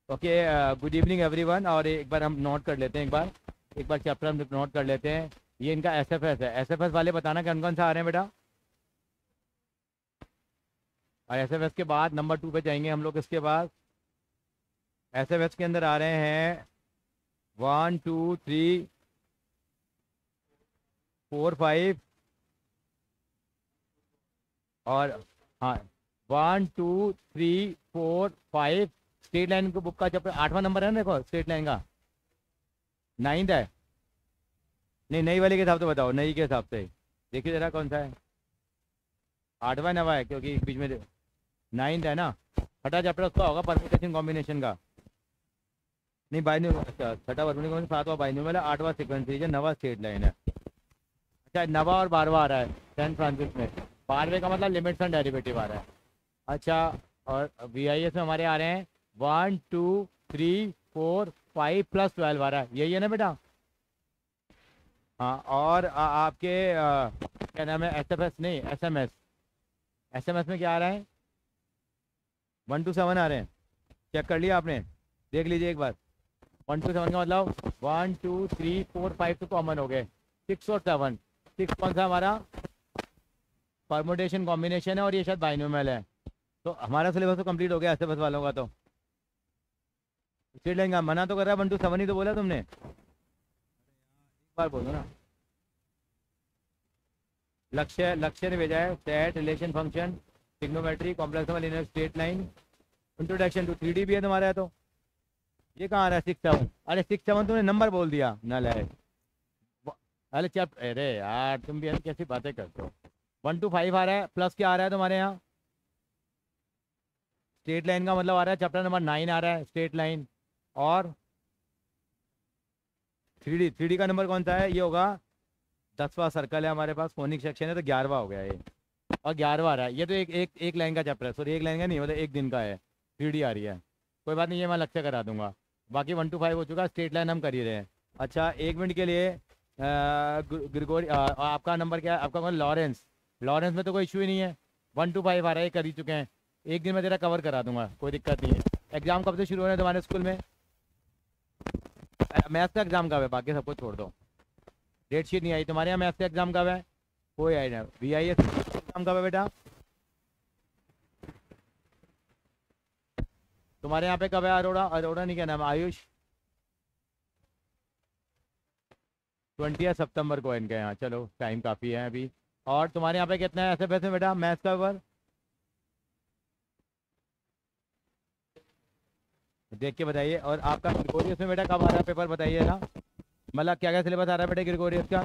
Okay, good evening everyone. और एक बार हम नोट कर लेते हैं, एक बार चैप्टर हम नोट कर लेते हैं। ये इनका एसएफएस है। एसएफएस वाले बताना कौन कौन सा आ रहे हैं बेटा। और एसएफएस के बाद नंबर 2 पे जाएंगे हम लोग। इसके बाद एसएफएस के अंदर आ रहे हैं 1 2 3 4 5 और हाँ 1 2 3 4 5। स्टेट लाइन की बुक का चैप्टर 8वां नंबर है ना, देखो स्टेट लाइन का 9th है। नहीं, नई वाले के हिसाब से बताओ, नई के हिसाब से देखिए जरा कौन सा है। 8वां 9वां है, क्योंकि बीच में 9th है ना। छठा चैप्टर उसका होगा परम्यूटेशन कॉम्बिनेशन का। नहीं बाइनोमियल, अच्छा छठा परम्यूटेशन, 7वां बाइनोमियल है, 8वां सीक्वेंस सीरीज है, 9वां स्टेट लाइन है। अच्छा 9वां और 12वां आ रहा है सेंट फ्रांसिस में। 12वें का मतलब लिमिट्स एंड डेरिवेटिव आ रहा है। अच्छा, और वीआईएस में हमारे आ रहे हैं 1 2 3 4 5 प्लस 12 आ रहा है। यही है ना बेटा। हाँ, और आपके क्या नाम है, एसएफएस नहीं एसएमएस। एसएमएस में क्या आ रहा है, 1 to 7 आ रहे हैं। चेक कर लिया आपने, देख लीजिए एक बार। 1 to 7 का मतलब 1 2 3 4 5 तो कॉमन हो गए, 6 और 7। 6 कौन सा हमारा परमुटेशन कॉम्बिनेशन है, और ये शायद बाइनोमियल है। तो हमारा सिलेबस तो कंप्लीट हो गया एसएफएस वालों का। तो स्टेट लाइन का मना तो कर रहा है, 1 to 7 ही तो बोला तुमने, एक बार बोलो ना। लक्ष्य ने भेजा है set relation function trigonometry complex number linear straight line introduction to 3D भी है तुम्हारा। है तो ये कहाँ आ रहा है 6 7। अरे 6 7 तुमने नंबर बोल दिया नल है। अरे चैप्टर, अरे यार तुम भी कैसी बातें करते हो। 1 to 5 आ रहा है, प्लस क्या आ रहा है तुम्हारे यहाँ। स्ट्रेट लाइन का मतलब आ रहा है चैप्टर नंबर 9 आ रहा है स्ट्रेट लाइन। और 3D का नंबर कौन सा है, ये होगा 10वां सर्कल है हमारे पास, फोनिक सेक्शन है, तो 11वां हो गया ये। और 11वां आ रहा है ये, तो एक लाइन का चैप्टर है, सॉरी एक लाइन का नहीं, मतलब एक दिन का है। 3D आ रही है, कोई बात नहीं, ये मैं लक्ष्य करा दूंगा। बाकी 1 to 5 हो चुका, स्ट्रेट लाइन हम कर ही रहे हैं। अच्छा 1 मिनट के लिए ग्रिगोरी आपका नंबर क्या है, आपका कौन, लॉरेंस। लॉरेंस में तो कोई इशू ही नहीं है, 1 to 5 आ रहा है, कर ही चुके हैं। एक दिन में तेरा कवर करा दूंगा, कोई दिक्कत नहीं है। एग्जाम कब से शुरू हो रहे हैं तुम्हारे स्कूल में। मैथ्स का एग्जाम कब है, बाकी सबको छोड़ दो। डेट शीट नहीं आई तुम्हारे यहाँ, मैथ्स का एग्जाम कब है, कोई आइडिया। वीआईएस एग्जाम कब है बेटा तुम्हारे यहाँ पे, कब है। अरोड़ा, अरोड़ा नहीं, क्या नाम है, आयुष। 20 सितंबर को है इनके यहाँ, चलो टाइम काफ़ी है अभी। और तुम्हारे यहाँ पे कितना है ऐसे पैसे बेटा मैथ्स का पेपर, देख के बताइए। और आपका ग्रिगोरियस में बेटा कब आ रहा है पेपर, बताइए ना। मतलब क्या क्या सिलेबस आ रहा है बेटा ग्रिगोरियस का,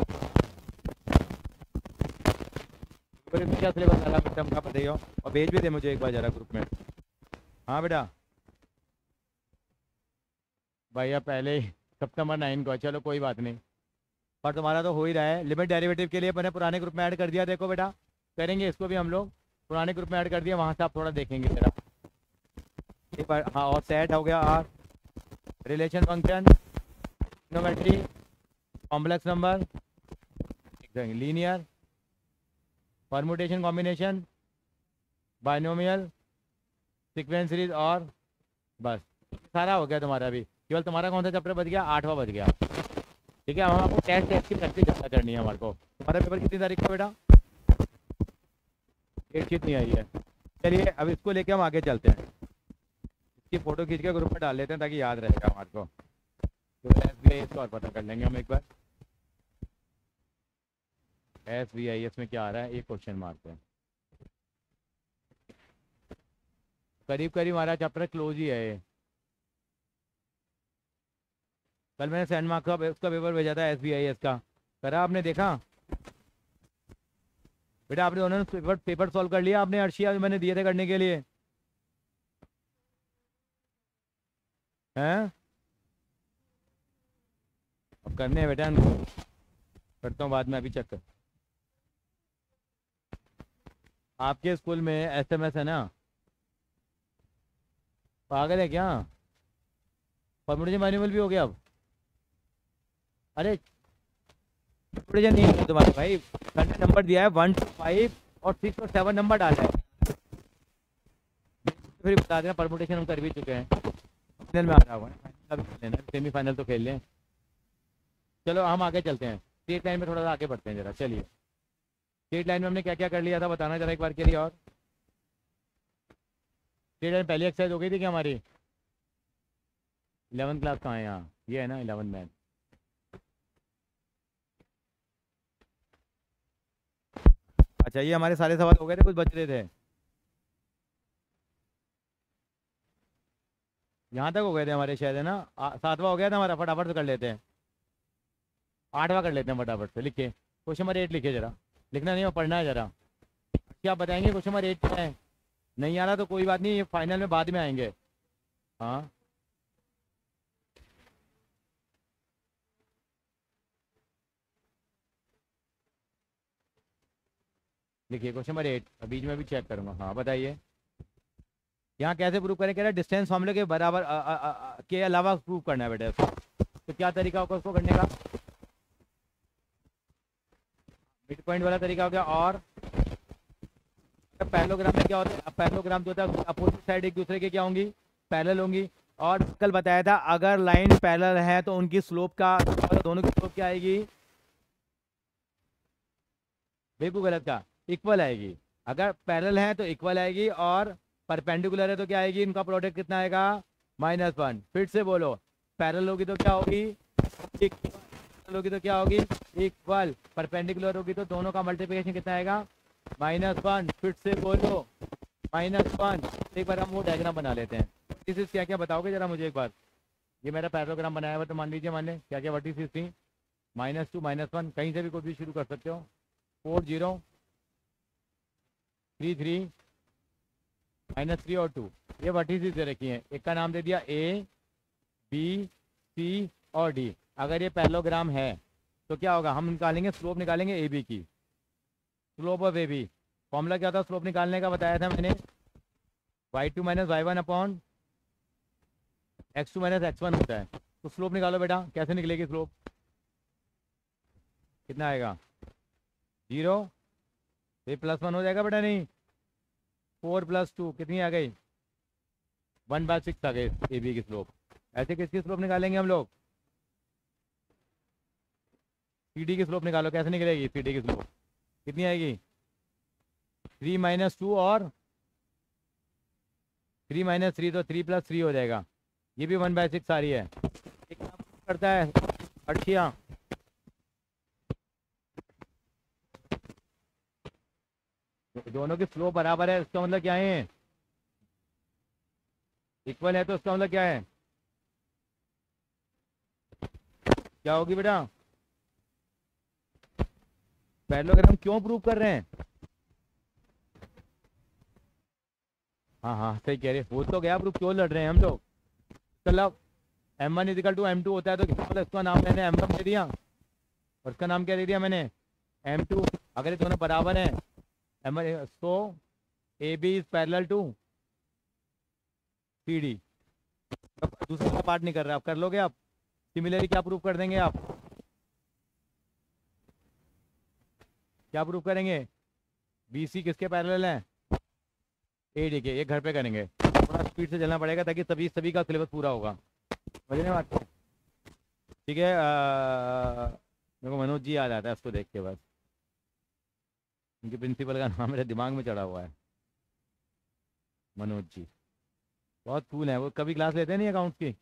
ग्रिगोरियस में क्या सिलेबस आ रहा है बेटा का बताइए, और भेज भी दे मुझे एक बार जरा ग्रुप में। हाँ बेटा, भैया पहले ही सितंबर 9 को है, चलो कोई बात नहीं। पर तुम्हारा तो हो ही रहा है। लिमिट डेरिवेटिव के लिए मैंने पुराने ग्रुप में ऐड कर दिया, देखो बेटा करेंगे इसको भी हम लोग। पुराने ग्रुप में ऐड कर दिया, वहाँ से आप थोड़ा देखेंगे जरा एक बार। हाँ, और सेट हो गया, आर relation function trigonometry complex number linear permutation combination binomial sequence series, और बस सारा हो गया तुम्हारा भी। केवल तुम्हारा कौन सा चैप्टर बच गया, 8वां बच गया। ठीक है, हम आपको टेस्ट की प्रैक्टिस ज़्यादा करनी है हमारे को। हमारा पेपर कितनी तारीख को बेटा, डेट शीट नहीं आई है। चलिए अब इसको लेके हम आगे चलते हैं, इसकी फ़ोटो खींच के ग्रुप में डाल लेते हैं ताकि याद रहेगा हमारे को। तो SBIS और पता कर लेंगे हम एक बार। SBIS में क्या आ रहा है, एक क्वेश्चन मारते हैं। करीब करीब हमारा चैप्टर क्लोज ही है ये। कल मैंने सेंड मार्क्स का उसका पेपर भेजा था SBIS का, करा आपने, देखा बेटा आपने दोनों पेपर सॉल्व कर लिया आपने, अर्शिया जो मैंने दिए थे करने के लिए हैं। अब करने हैं बेटा इनको, करता हूँ बाद में, अभी चेक कर। आपके स्कूल में SMS है ना, पागल है क्या, परमुटेशन मैनुअल भी हो गया अब। अरे परमुटेशन नहीं है तुम्हारे भाई, मैंने नंबर दिया है 1 to 5 और 6 और 7 नंबर डाला है। फिर बता देना, परमुटेशन हम कर भी चुके हैं। फाइनल में आ रहा होगा ना, फाइनल का भी खेल लेना, सेमीफाइनल तो खेल लें। चलो हम आगे चलते हैं, स्ट्रेट लाइन में थोड़ा सा आगे बढ़ते हैं जरा। चलिए स्ट्रेट लाइन में हमने क्या क्या कर लिया था बताना जरा एक बार के लिए। और स्ट्रेट लाइन पहली एक्सरसाइज हो गई थी क्या हमारी? 11th क्लास कहाँ है यहाँ, ये है ना 11 मैथ। अच्छा ये हमारे सारे सवाल हो गए थे, कुछ बच रहे थे? यहाँ तक हो गए थे हमारे शायद, है ना? 7वां हो गया था हमारा, फटाफट से कर लेते हैं। 8वां कर लेते हैं फटाफट से। लिखिए क्वेश्चन नंबर 8 लिखिए जरा। लिखना नहीं है, पढ़ना है जरा। क्या बताएंगे क्वेश्चन नंबर 8 क्या है? नहीं आ रहा तो कोई बात नहीं, ये फाइनल में बाद में आएंगे। हाँ लिखिए क्वेश्चन नंबर 8, बीच में भी चेक करूंगा। हाँ बताइए। यहाँ कैसे प्रूव करें? कह रहे हैं डिस्टेंस फॉर्मूले के बराबर के अलावा प्रूव करना है बेटा इसको। तो क्या तरीका होगा उसको करने का? मिड पॉइंट वाला तरीका हो गया। और पैरेललोग्राम में क्या होता है? पैरेललोग्राम जो होता है अपोजिट साइड एक दूसरे के क्या होंगी? पैरेलल होंगी। और कल बताया था अगर लाइन पैरेलल है तो उनकी स्लोप का, दोनों की स्लोप क्या आएगी? बिल्कुल गलत का, इक्वल आएगी। अगर पैरेलल है तो इक्वल आएगी, और परपेंडिकुलर है तो क्या आएगी? इनका प्रोडक्ट कितना आएगा? -1। फिर से बोलो, पैरेलल होगी तो क्या होगी? इक्वल होगी तो क्या होगी? इक्वल। परपेंडिकुलर होगी तो दोनों का मल्टीप्लिकेशन कितना आएगा? -1। फिर से बोलो -1। एक बार हम वो डायग्राम बना लेते हैं। वर्टिसेस क्या क्या बताओगे जरा मुझे एक बार? ये मेरा पैरेललोग्राम बनाया हुआ तो मान लीजिए, मान लें क्या क्या वर्टिसेस थी? -2 -1, कहीं से भी कोई भी शुरू कर सकते हो। 4 0 3 3 -3 और 2, ये वर्टिसेस दे रखी हैं। एक का नाम दे दिया ए, बी, सी और डी। अगर ये पैरेललोग्राम है तो क्या होगा? हम निकालेंगे स्लोप, निकालेंगे ए बी की। Slope of A B formula क्या था स्लोप निकालने का? बताया था मैंने, y2 - y1 upon x2 - x1 होता है। तो स्लोप निकालो बेटा, कैसे निकलेगी स्लोप? कितना आएगा? 0। ये +1 हो जाएगा बेटा, नहीं 4 + 2 कितनी आ गई? 1/6 आ गई ए बी की स्लोप। ऐसे किसकी स्लोप निकालेंगे हम लोग? सी डी की स्लोप निकालो, कैसे निकलेगी सी डी की स्लोप? कितनी आएगी? 3 - 2 और 3 - 3, तो 3 + 3 हो जाएगा। ये भी 1/6 आ रही है। एक काम करता है अठिया, दोनों की स्लोप बराबर है, इसका मतलब क्या है? इक्वल है, तो इसका मतलब क्या है? क्या होगी बेटा? पैरेललोग्राम क्यों प्रूव कर रहे हैं? हाँ हाँ सही कह रहे, हो तो गया प्रूफ, क्यों लड़ रहे हैं हम लोग? मतलब m1 = m2 होता है तो मतलब इसका नाम मैंने m1 दे दिया, और इसका नाम क्या दे दिया मैंने? m2। अगर ये दोनों बराबर हैं m1, तो A B is parallel to C D. अब दूसरा का पार्ट नहीं कर रहा, आप कर लोगे? आप सिमिलरली क्या प्रूफ कर देंगे आप? क्या प्रूफ करेंगे? बी सी किसके पैरेलल हैं? ए डी के। ये घर पे करेंगे, थोड़ा स्पीड से चलना पड़ेगा ताकि सभी सभी का सिलेबस पूरा होगा। समझने बात? ठीक है। मेरे को मनोज जी याद आता है उसको देख के बस, उनके प्रिंसिपल का नाम मेरे दिमाग में चढ़ा हुआ है, मनोज जी। बहुत कूल है वो। कभी क्लास लेते हैं नहीं अकाउंट्स की?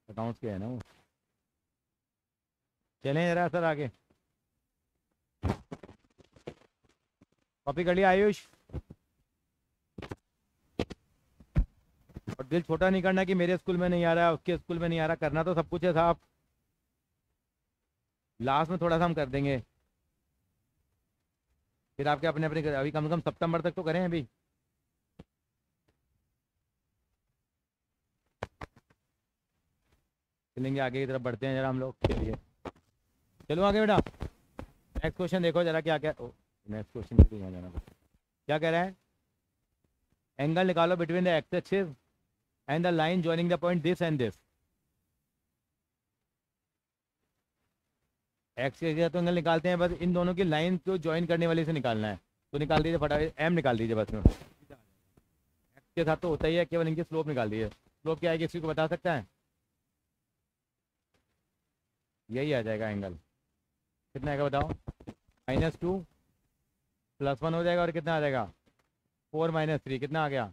अकाउंट्स के है ना वो। चलें जरा सर आगे। कॉपी कर लिया आयुष? और दिल छोटा नहीं करना कि मेरे स्कूल में नहीं आ रहा, उसके स्कूल में नहीं आ रहा। करना तो सब कुछ है साहब, लास्ट में थोड़ा सा हम कर देंगे, फिर आपके अपने अपने अभी कम से कम सितंबर तक तो करें अभी। चलेंगे आगे की तरफ बढ़ते हैं जरा हम लोग। चलिए चलो आगे बेटा। नेक्स्ट क्वेश्चन देखो जरा क्या क्या। नेक्स्ट क्वेश्चन जाना, क्या कह रहा है? एंगल निकालो between the x axis and the line joining the point this and this. X के तो एंगल निकालते हैं, बस इन दोनों की लाइन को ज्वाइन करने वाले से निकालना है। तो निकाल दीजिए फटाफट, एम निकाल दीजिए बस में। एक्स इसके साथ तो होता ही है, केवल इनकी स्लोप निकाल दी है। स्लोप क्या है किसी को बता सकता है? यही आ जाएगा एंगल। कितना आएगा बताओ? -2 +1 हो जाएगा, और कितना आ जाएगा? 4 - 3 कितना आ गया?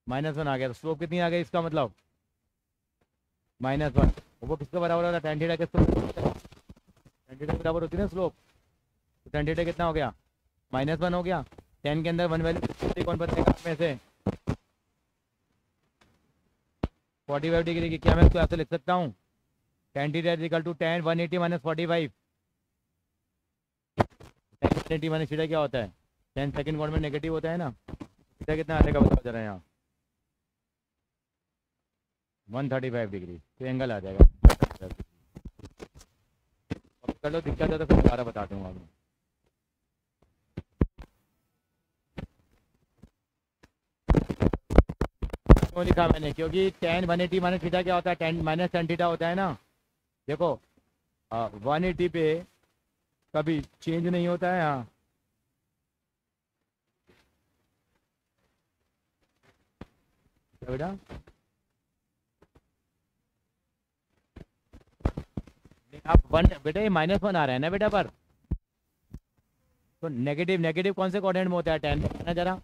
-1 आ गया। तो स्लोप कितनी आ गई इसका मतलब? -1। वो किसके बराबर होता है? tan थीटा किसके tan थीटा के बराबर होती है ना स्लोप। तो tan थीटा कितना हो गया? -1 हो गया। 10 के अंदर 1 वैल्यू कौन बताएगा आप में से? 45 डिग्री की। क्या मैं इसको ऐसे लिख सकता हूँ? tan theta = tan 180 - 45। tan 180 - theta क्या होता है? 10 सेकंड कोण में नेगेटिव होता है ना। थीटा कितना आ जाएगा बताओ जरा यहाँ? 135 डिग्री। तो एंगल आ जाएगा। अब कर लो, दिक्कत है तो फिर दोबारा बता दूंगा मैं। क्यों लिखा मैंने? क्योंकि tan 180 - थीटा क्या होता है? tan -tan थीटा होता है ना। देखो 180 पे कभी चेंज नहीं होता है यहाँ। बेटा आप बेटा ये -1 आ रहा है ना बेटा पर। तो नेगेटिव नेगेटिव कौन से कोऑर्डिनेट में होता है? 10 ना जरा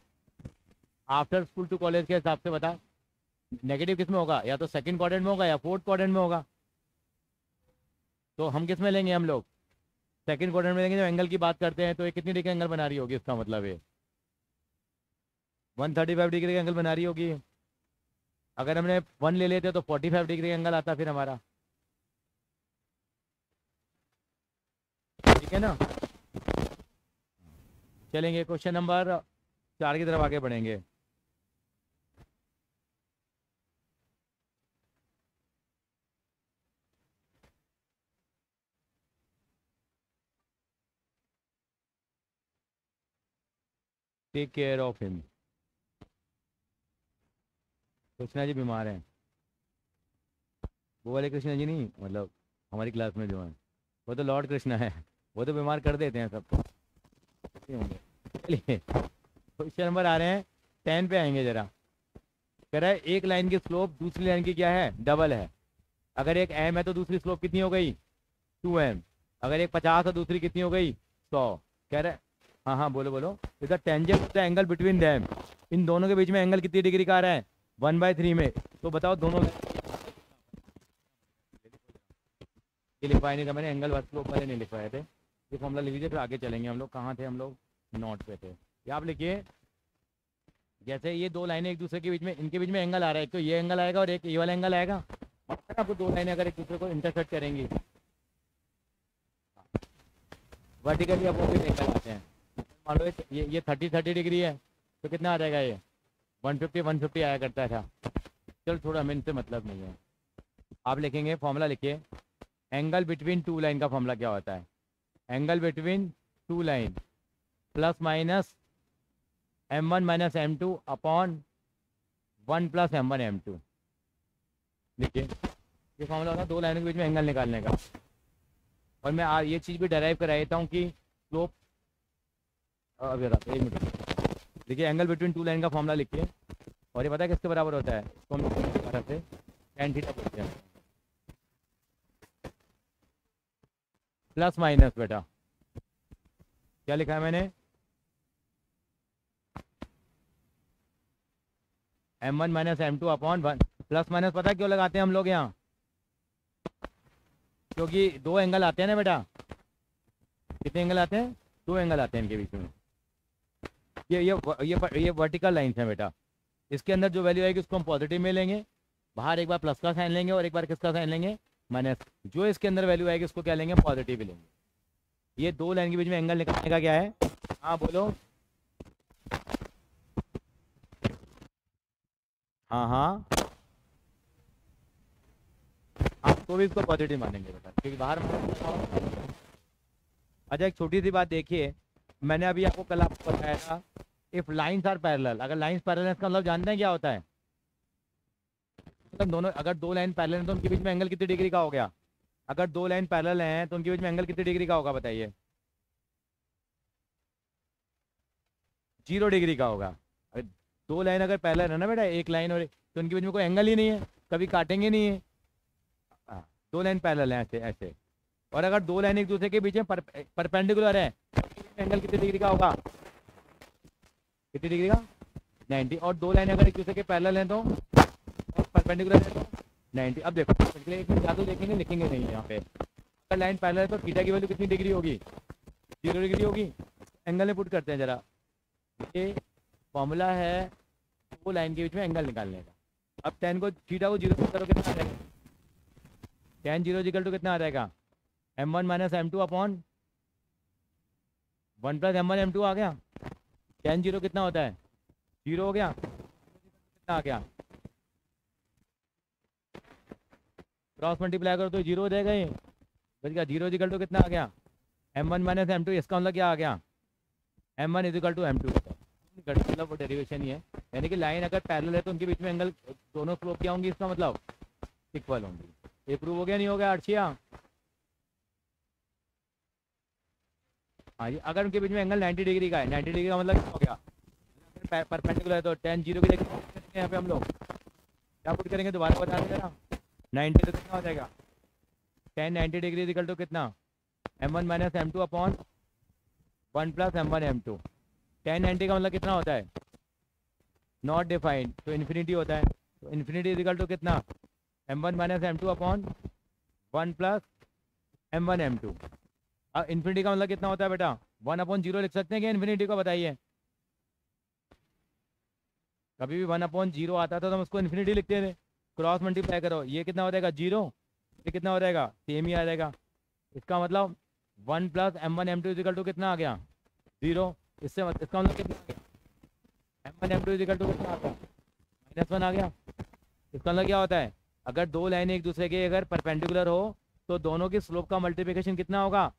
आफ्टर स्कूल टू कॉलेज के हिसाब से बता। नेगेटिव किस में होगा? या तो सेकंड क्वाड्रेंट में होगा या फोर्थ क्वाड्रेंट में होगा। तो हम किस में लेंगे? हम लोग सेकंड क्वाड्रेंट में लेंगे। जब एंगल की बात करते हैं तो ये कितनी डिग्री एंगल बना रही होगी? इसका मतलब ये 135 डिग्री का एंगल बना रही होगी। अगर हमने 1 ले लेते तो 45 डिग्री एंगल आता फिर हमारा। ठीक है ना। चलेंगे क्वेश्चन नंबर 4 की तरफ आगे बढ़ेंगे। Take care of him. Krishna ji बीमार हैं। वो वाले कृष्णा जी नहीं, मतलब हमारी क्लास में जो है वो तो लॉर्ड कृष्णा है। वो तो बीमार कर देते हैं सबको। चलिए क्वेश्चन नंबर आ रहे हैं 10 पे आएंगे जरा। कह रहा है एक लाइन की स्लोप दूसरी लाइन की क्या है? डबल है। अगर एक m है तो दूसरी स्लोप कितनी हो गई? 2m। अगर एक 50 है दूसरी कितनी हो गई? 100। कह रहा है हाँ हाँ बोलो बोलो। Is the tangent of the angle between them. इन दोनों के बीच में एंगल कितनी डिग्री का आ रहा है? 1/3 में। तो बताओ दोनों ये लिखवाया नहीं था मैंने, एंगल वर्क स्लोप वाले नहीं लिखवाए थे। ये फॉर्मूला लिख लीजिए फिर आगे चलेंगे हम लोग। कहाँ थे हम लोग? नोट पे थे। ये आप लिखिए जैसे ये दो लाइनें एक दूसरे के बीच में, इनके बीच में एंगल आ रहा है। एक तो ये एंगल आएगा और एक ये वाला एंगल आएगा। आपको दो लाइनें अगर एक दूसरे को इंटरसेक्ट करेंगी वर्टिकली अपोजिट एंगल आते हैं। मान लो ये 30 डिग्री है तो कितना आ जाएगा? ये 150 आया करता था। चल थोड़ा हमें इनसे मतलब नहीं है। आप लिखेंगे फॉर्मूला लिखिए एंगल बिटवीन टू लाइन का फॉर्मूला क्या होता है? Angle between two line ± m1 - m2 upon 1 + m1 m2। देखिए ये फॉर्मूला होता है दो लाइनों के बीच में एंगल निकालने का। और मैं ये चीज़ भी डराइव करा देता हूँ कि स्लोप अभी एक मिनट। देखिए एंगल बिटवीन टू लाइन का फॉर्मूला लिखिए और ये पता है किसके बराबर होता है? इसको हम दोबारा से tan थीटा बोलते हैं। ± बेटा क्या लिखा है मैंने? m1 - m2 अपॉन 1 ± पता है क्यों लगाते हैं हम लोग यहाँ? क्योंकि दो एंगल आते हैं ना बेटा। कितने एंगल आते हैं? दो एंगल आते हैं इनके बीच में। ये वर्टिकल लाइन्स हैं बेटा। इसके अंदर जो वैल्यू आएगी उसको हम पॉजिटिव में लेंगे, बाहर एक बार प्लस का साइन लेंगे और एक बार किसका साइन लेंगे? माइनस। जो इसके अंदर वैल्यू आएगी उसको क्या लेंगे? पॉजिटिव लेंगे। ये दो लाइन के बीच में एंगल निकालने का क्या है? हाँ बोलो। हाँ हाँ आप तो भी इसको पॉजिटिव मानेंगे बेटा क्योंकि बाहर। अच्छा एक छोटी सी बात देखिए, मैंने अभी आपको कल आपको बताया था इफ लाइंस आर पैरेलल। अगर लाइंस पैरेलल इसका मतलब जानते हैं क्या होता है? मतलब दोनों अगर दो लाइन पैरेलल हैं तो उनके बीच में एंगल कितनी डिग्री का हो गया? अगर दो लाइन पैरेलल हैं तो उनके बीच में एंगल कितनी डिग्री का होगा बताइए? 0 डिग्री का होगा। दो लाइन अगर पैरेलल है ना बेटा, एक लाइन और तो उनके बीच में कोई एंगल ही नहीं है, कभी काटेंगे नहीं है। हाँ, दो लाइन पैरेलल है ऐसे ऐसे। और अगर दो लाइन एक दूसरे के बीच में परपेंडिकुलर है, एंगल कितने डिग्री का होगा, कितनी डिग्री का, 90। और दो लाइन अगर एक दूसरे के पैरेलल हैं तो, और परपेंडिकुलर है तो 90। अब देखो एक मिनट जादू देखेंगे, लिखेंगे नहीं यहाँ पे। अगर लाइन पैरेलल है तो थीटा की वैल्यू कितनी डिग्री होगी, 0 डिग्री होगी। एंगल में पुट करते हैं जरा, ये फॉर्मूला है दो लाइन के बीच में एंगल निकालने का। अब टेन को थीटा को 0 से करो, कितना आ जाएगा, टेन 0 इक्वल टू कितना आ जाएगा, m1 minus m2 upon 1 plus m1 m2 आ गया। टेन 0 कितना होता है, 0 हो गया, कितना आ गया, क्रॉस मल्टीप्लाई करो तो 0 हो जाएगा, ये बच गया 0 इक्वल टू कितना आ गया, m1 माइनस m2। इसका मतलब क्या आ गया, m1 इक्वल टू m2। मतलब वो डेरिवेशन ही है, यानी कि लाइन अगर पैरेलल है तो उनके बीच में एंगल दोनों स्लोप क्या होंगी, इसका मतलब इक्वल होंगी। ये प्रूव हो गया नहीं हो गया अर्चिया, हाँ जी। अगर उनके बीच में एंगल 90 डिग्री का है, 90 डिग्री का मतलब क्या हो गया, परपेंडिकुलर है तो टेन 0 की जगह यहाँ पे हम लोग क्या पुट करेंगे, दोबारा बता दें जरा, 90 तो कितना हो जाएगा, टेन 90 डिग्री इक्वल टू कितना, m1 minus m2 upon 1 plus m1 m2। Ten 90 का मतलब कितना होता है, नॉट डिफाइंड, तो इन्फिनिटी होता है। तो इन्फिनिटी इक्वल टू कितना, m1 minus m2 upon 1 plus m1 m2। अब इन्फिनिटी का मतलब कितना होता है बेटा, 1 अपॉन 0 लिख सकते हैं क्या इन्फिनिटी को, बताइए। कभी भी 1 अपॉन 0 आता था तो हम उसको इन्फिनिटी लिखते थे। क्रॉस मल्टीप्लाई करो, ये कितना हो जाएगा 0, ये कितना हो जाएगा, सेम ही आ जाएगा। इसका मतलब 1 plus m1 m2 equal to कितना आ गया, 0। इसका मतलब कितना आ गया, m1 m2 इक्वल टू कितना आ गया, -1 आ गया। इसका मतलब क्या होता है, अगर दो लाइन एक दूसरे के अगर परपेंडिकुलर हो तो दोनों की स्लोप का मल्टीप्लिकेशन कितना होगा,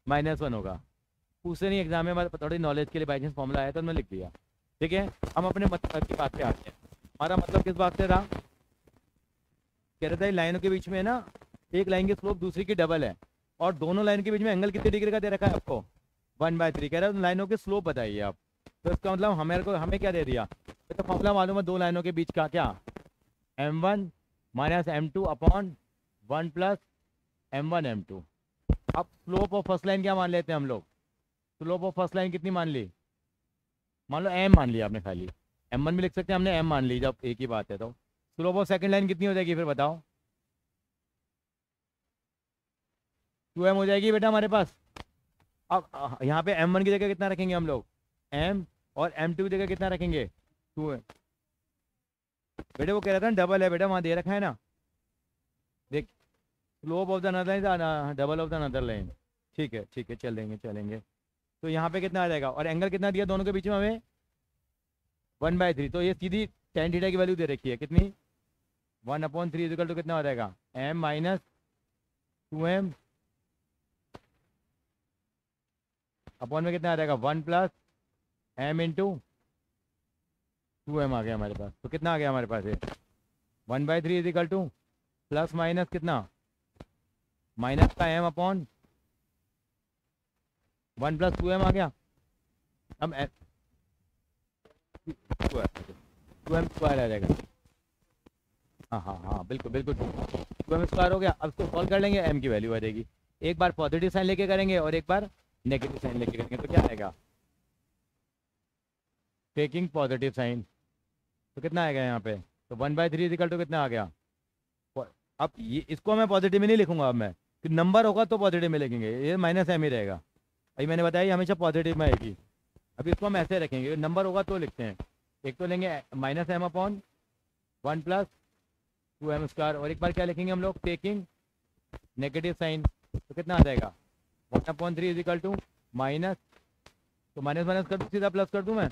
-1 होगा। पूछते नहीं एग्जाम में, थोड़ी नॉलेज के लिए बाई चांस फॉर्मूला आया तो मैं लिख दिया। ठीक है, हम अपने मतलब की बात पे आते हैं। हमारा मतलब किस बात से था, कह रहा था लाइनों के बीच में ना, एक लाइन की स्लोप दूसरी की डबल है, और दोनों लाइन के बीच में एंगल कितने डिग्री का दे रखा है आपको, 1/3। कह रहा है लाइनों के स्लोप बताइए आप। तो इसका मतलब हमें क्या दे दिया, तो फॉर्मूला मालूम है दो लाइनों के बीच का, क्या, m1 minus m2 upon 1 plus m1 m2। अब स्लोप ऑफ फर्स्ट लाइन क्या मान लेते हैं हम लोग, स्लोप ऑफ फर्स्ट लाइन कितनी मान ली, मान लो m मान लिया आपने, खाली m1 भी लिख सकते हैं, हमने m मान ली, जब एक ही बात है। तो स्लोप ऑफ सेकंड लाइन कितनी हो जाएगी फिर बताओ, 2m हो जाएगी बेटा हमारे पास। अब यहाँ पे m1 की जगह कितना रखेंगे हम लोग, m, और m2 की जगह कितना रखेंगे, 2m। बेटे वो कह रहा था डबल है बेटा, वहाँ दे रखा है ना, देख, slope of the another line double of the another line. ठीक है ठीक है, चलेंगे चलेंगे। तो यहाँ पे कितना आ जाएगा, और एंगल कितना दिया दोनों के बीच में हमें, 1/3। तो ये सीधी टेन थीटा की वैल्यू दे रखी है कितनी, 1/3 इक्वल टू कितना हो जाएगा, m माइनस 2m अपॉन में कितना आ जाएगा, 1 प्लस m इंटू 2m आ गया हमारे पास। तो कितना आ गया हमारे पास ये, 1/3 इक्वल टू प्लस माइनस कितना, माइनस का m अपॉन 1 प्लस 2m आ गया। अब 2m स्क्वायर आ जाएगा, हाँ हाँ हाँ बिल्कुल बिल्कुल, 2m स्क्वायर हो गया। अब इसको सॉल्व कर लेंगे, m की वैल्यू आ जाएगी। एक बार पॉजिटिव साइन लेके करेंगे और एक बार नेगेटिव साइन लेके करेंगे, तो क्या आएगा, टेकिंग पॉजिटिव साइन, तो कितना आएगा यहाँ पे, तो 1/3 इक्वल टू कितना आ गया। अब ये इसको मैं पॉजिटिव में नहीं लिखूंगा, अब मैं कि नंबर होगा तो पॉजिटिव में लिखेंगे, ये -m ही रहेगा। अभी मैंने बताया हमेशा पॉजिटिव में आएगी। अभी इसको हम ऐसे रखेंगे, नंबर होगा तो लिखते हैं। एक तो लेंगे -m upon 1 plus 2m square, और एक बार क्या लिखेंगे हम लोग, टेकिंग नेगेटिव साइन, तो कितना आ जाएगा, 1/3 इक्वल टू माइनस, तो माइनस माइनस कर दूँ सीधा प्लस कर दूँ मैं,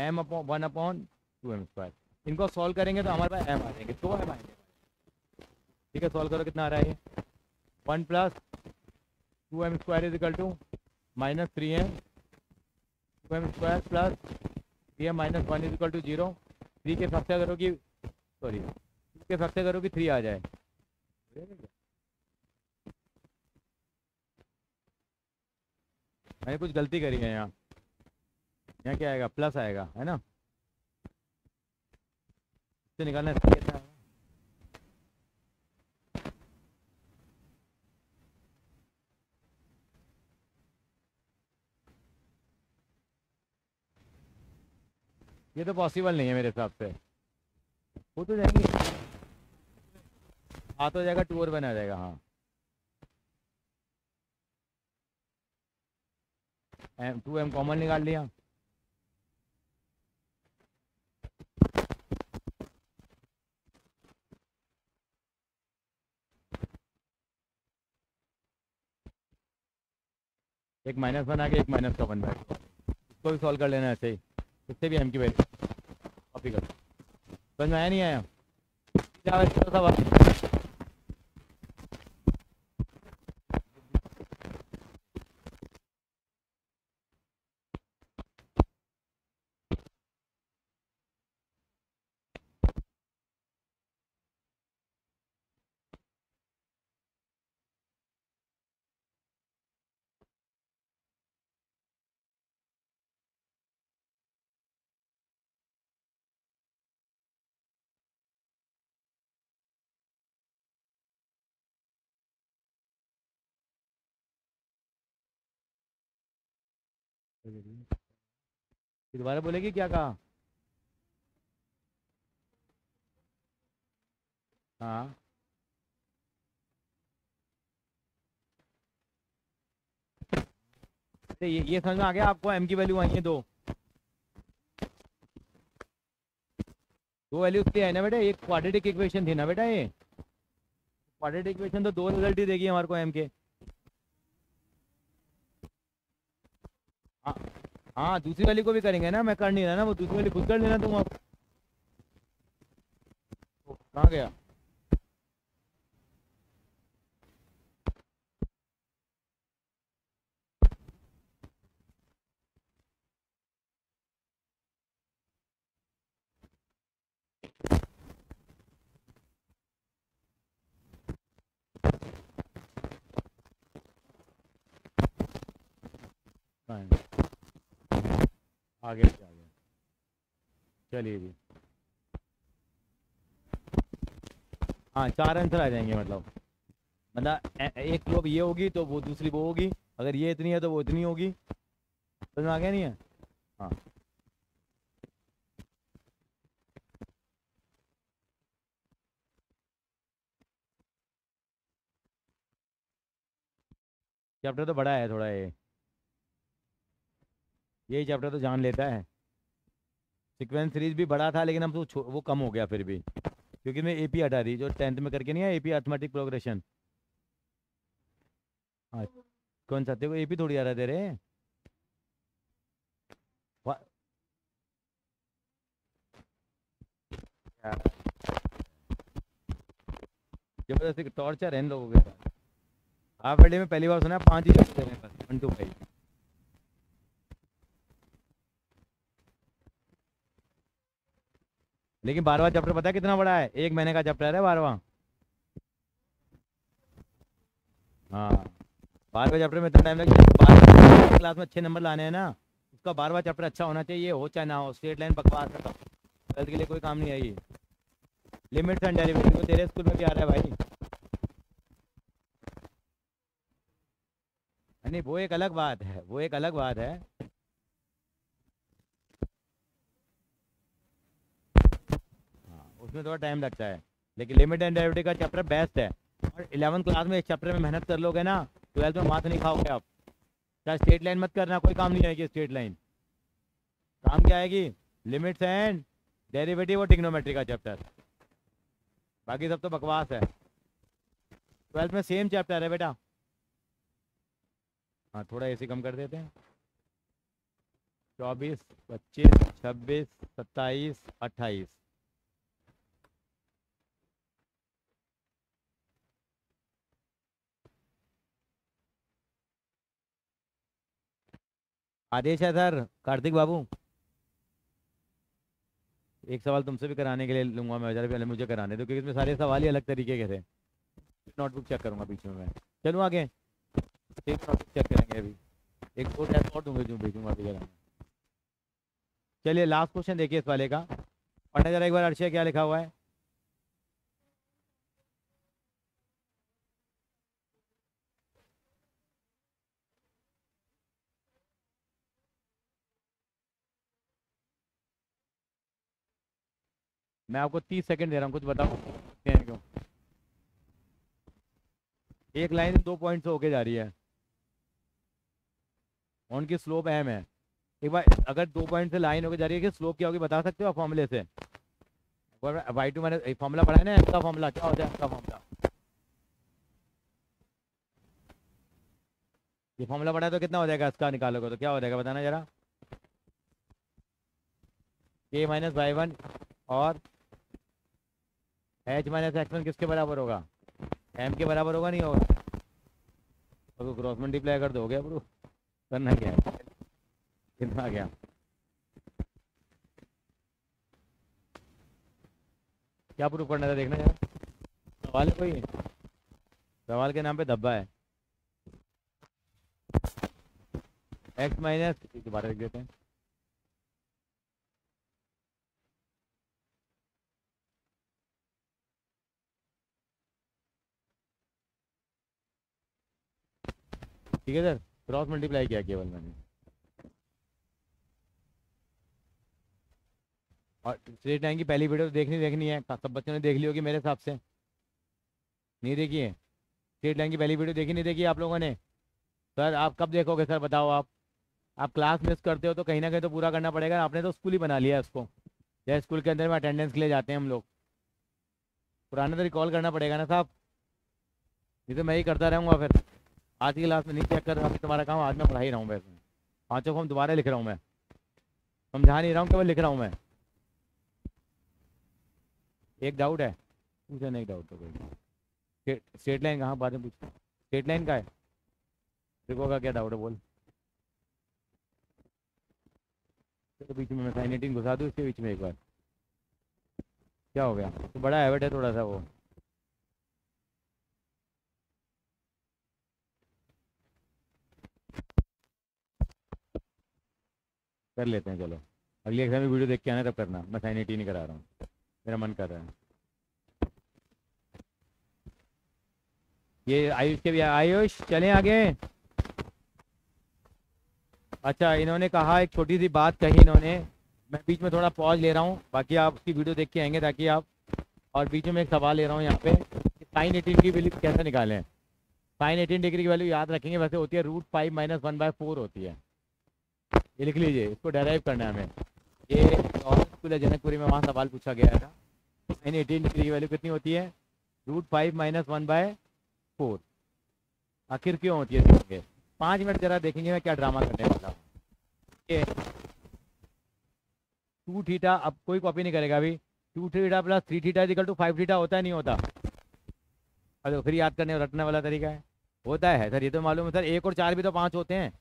m/1/2m स्क्वायर। इनको सॉल्व करेंगे तो हमारे पास m आ जाएंगे, 2m आएंगे। ठीक है, सॉल्व करो, कितना आ रहा है, 1 plus 2m square is equal to minus 3m 2m square plus 3m minus 1 is equal to 0। 3 के फैक्टर करो कि, सॉरी 2 के फैक्टर करो कि 3 आ जाए। मैंने कुछ गलती करी है यहाँ, यहाँ क्या आएगा, प्लस आएगा, है ना। से निकालना है। ये तो पॉसिबल नहीं है मेरे हिसाब से। वो तो जाएंगे, आ तो जाएगा, 2 और बना जाएगा। हाँ, M कॉमन निकाल लिया। एक माइनस बना के एक माइनस का बन बैठ, इसको भी सॉल्व कर लेना ऐसे ही। इससे भी M की वैल्यू कॉपी कर। समझ में आया नहीं आया? क्या सवाल? दोबारा बोलेगी, क्या कहा? हाँ, तो ये समझ में आ गया आपको? M की वैल्यू आई है दो वैल्यू उसकी है ना बेटा। एक क्वाड्रेटिक इक्वेशन थी ना बेटा, ये क्वाड्रेटिक इक्वेशन तो 2 रिजल्ट ही देगी हमारे को M के। हाँ हाँ, दूसरी वाली को भी करेंगे ना, मैं कर नहीं रहा ना, वो दूसरी वाली खुद कर लेना तुम। अब कहाँ गया? आगे आगे, चलिए जी। हाँ, 4 आंसर आ जाएंगे। मतलब एक रो ये होगी तो वो दूसरी वो होगी, अगर ये इतनी है तो वो इतनी होगी। समझ में आ गया नहीं है? हाँ, चैप्टर तो बड़ा है थोड़ा ये चैप्टर तो जान लेता है। सीक्वेंस सीरीज भी बड़ा था, लेकिन अब तो वो कम हो गया फिर भी, क्योंकि मैं AP हटा दी, जो 10th में करके नहीं है AP अर्थमेटिक प्रोग्रेशन। हाँ, कौन सा तेरे को AP थोड़ी आ रहा है तेरे? वा- यार, जबरदस्ती टॉर्चर है इन लोगों के साथ। हाफ डे में पहली बार सुना है 5 ही चैप्टर हैं बस, 1 to 5। लेकिन 12वां चैप्टर पता है कितना बड़ा है? 1 महीने का चैप्टर है 12वां। हाँ, 12वें चैप्टर में इतना टाइम लगेगा। 12 क्लास में अच्छे नंबर लाने हैं ना, उसका 12वां चैप्टर अच्छा होना चाहिए, हो चाहे ना हो। स्ट्रेट लाइन बकवास है, ट्वेल्थ के लिए कोई काम नहीं आई। लिमिट्स एंड डेरिवेटिव तो तेरे स्कूल में भी आ रहा है भाई। नहीं, वो एक अलग बात है, वो एक अलग बात है। हाँ, उसमें थोड़ा टाइम लगता है, लेकिन लिमिट एंड डेरिवेटिव का चैप्टर बेस्ट है। और 11th क्लास में इस चैप्टर में मेहनत कर लोगे ना, 12th में मार्क्स नहीं खाओगे आप। चाहे स्ट्रेट लाइन मत करना, कोई काम नहीं आएगी स्ट्रेट लाइन। काम क्या आएगी? लिमिट्स एंड डेरिवेटिव और ट्रिग्नोमेट्री का चैप्टर। बाकी सब तो बकवास है। 12th में सेम चैप्टर है बेटा। हाँ, थोड़ा ऐसे कम कर देते हैं। 24, 25, 26, 27, 28। आदेश है सर कार्तिक बाबू। एक सवाल तुमसे भी कराने के लिए लूंगा मैं, जरा पहले मुझे कराने दो, क्योंकि इसमें सारे सवाल ही अलग तरीके के थे। नोटबुक चेक करूंगा बीच में मैं। चलूँ आगे? एक नोटबुक चेक करेंगे अभी। एक दो टेस्ट और दूंगे जो भेजूंगा अभी कराने। चलिए लास्ट क्वेश्चन देखिए इस वाले का। पढ़ना जरा एक बार अर्षिया क्या लिखा हुआ है। मैं आपको 30 सेकंड दे रहा हूँ, कुछ बताओ क्यों। एक लाइन 2 पॉइंट से होके जा रही है, उनकी स्लोप अहम है। एक बार अगर 2 पॉइंट से लाइन होके जा रही है कि स्लोप क्या होगी बता सकते हो आप फॉर्मूले से। वाई टू मैंने फॉर्मूला पढ़ा है ना, एम का फॉर्मूला क्या होता है, एम का फॉर्मूला। ये फॉर्मूला पढ़ा है तो कितना हो जाएगा, इसका निकालोगे तो क्या हो जाएगा बताना जरा। के माइनस वाई वन और एच माइनस एक्स वन किसके बराबर होगा, एम के बराबर होगा नहीं होगा। तो क्रॉस मल्टीप्लाई कर दोगे ब्रो, करना क्या है, कितना क्या। क्या प्रूफ करना था देखना यार, सवाल है कोई, सवाल के नाम पे धब्बा है। एक्स माइनस दोबारा लिख देते हैं। ठीक है सर, क्रॉस मल्टीप्लाई किया केवल मैंने। और स्ट्रेट लाइन की पहली वीडियो तो देखनी है, सब बच्चों ने देख ली होगी मेरे हिसाब से, नहीं देखी है। स्ट्रेट लाइन की पहली वीडियो देखी नहीं देखी आप लोगों ने। सर आप कब देखोगे सर बताओ आप क्लास मिस करते हो तो कहीं ना कहीं तो पूरा करना पड़ेगा, आपने तो स्कूल ही बना लिया है उसको। जैसे स्कूल के अंदर में अटेंडेंस के लिए जाते हैं हम लोग, पुराना तो रिकॉल करना पड़ेगा ना साहब, ये तो मैं ही करता रहूँगा फिर। आज की क्लास में नहीं चेक कर रहा, तुम्हारा काम आज मैं पढ़ा ही रहा हूँ, वैसे 5 फॉर्म दोबारा लिख रहा हूँ मैं, समझा नहीं रहा हूँ केवल लिख रहा हूँ मैं। एक डाउट है, पूछा नहीं, एक डाउट तो कोई। स्ट्रेट लाइन कहाँ, बाद में पूछ, स्ट्रेट लाइन का है, देखो का क्या डाउट है बोल। तो बीच में मैं साइन 18 घुसा दूँ इसके बीच में एक बार, क्या हो गया, तो बड़ा हैबिट है थोड़ा सा वो। कर लेते हैं चलो, अगली एग्जाम में वीडियो देख के आना तब करना, मैं साइन 18 नहीं करा रहा हूँ, मेरा मन कर रहा है। ये आयुष के भी, आयुष चलें आगे। अच्छा इन्होंने कहा, एक छोटी सी बात कही इन्होंने, मैं बीच में थोड़ा पॉज ले रहा हूँ, बाकी आप उसकी वीडियो देख के आएंगे ताकि आप, और बीच में एक सवाल ले रहा हूँ यहाँ पे, साइन 18 की वैल्यू कैसे निकालें। साइन 18 डिग्री की वैल्यू याद रखेंगे, वैसे होती है √5 - 1/4 होती है, ये लिख लीजिए, इसको डेराइव करना है हमें। ये और स्कूल है जनकपुरी में, वहाँ सवाल पूछा गया था, साइन 18 डिग्री की वैल्यू कितनी होती है, √5 - 1/4। आखिर क्यों होती है देखेंगे, 5 मिनट जरा देखेंगे मैं क्या ड्रामा करने वाला हूँ। ये 2 थीटा, अब कोई कॉपी नहीं करेगा अभी, 2 थीटा + 3 थीटा = 5 थीटा होता है नहीं होता। अरे फिर याद करने और रटने वाला तरीका है, होता है सर, ये तो मालूम है सर, 1 और 4 भी तो 5 होते हैं,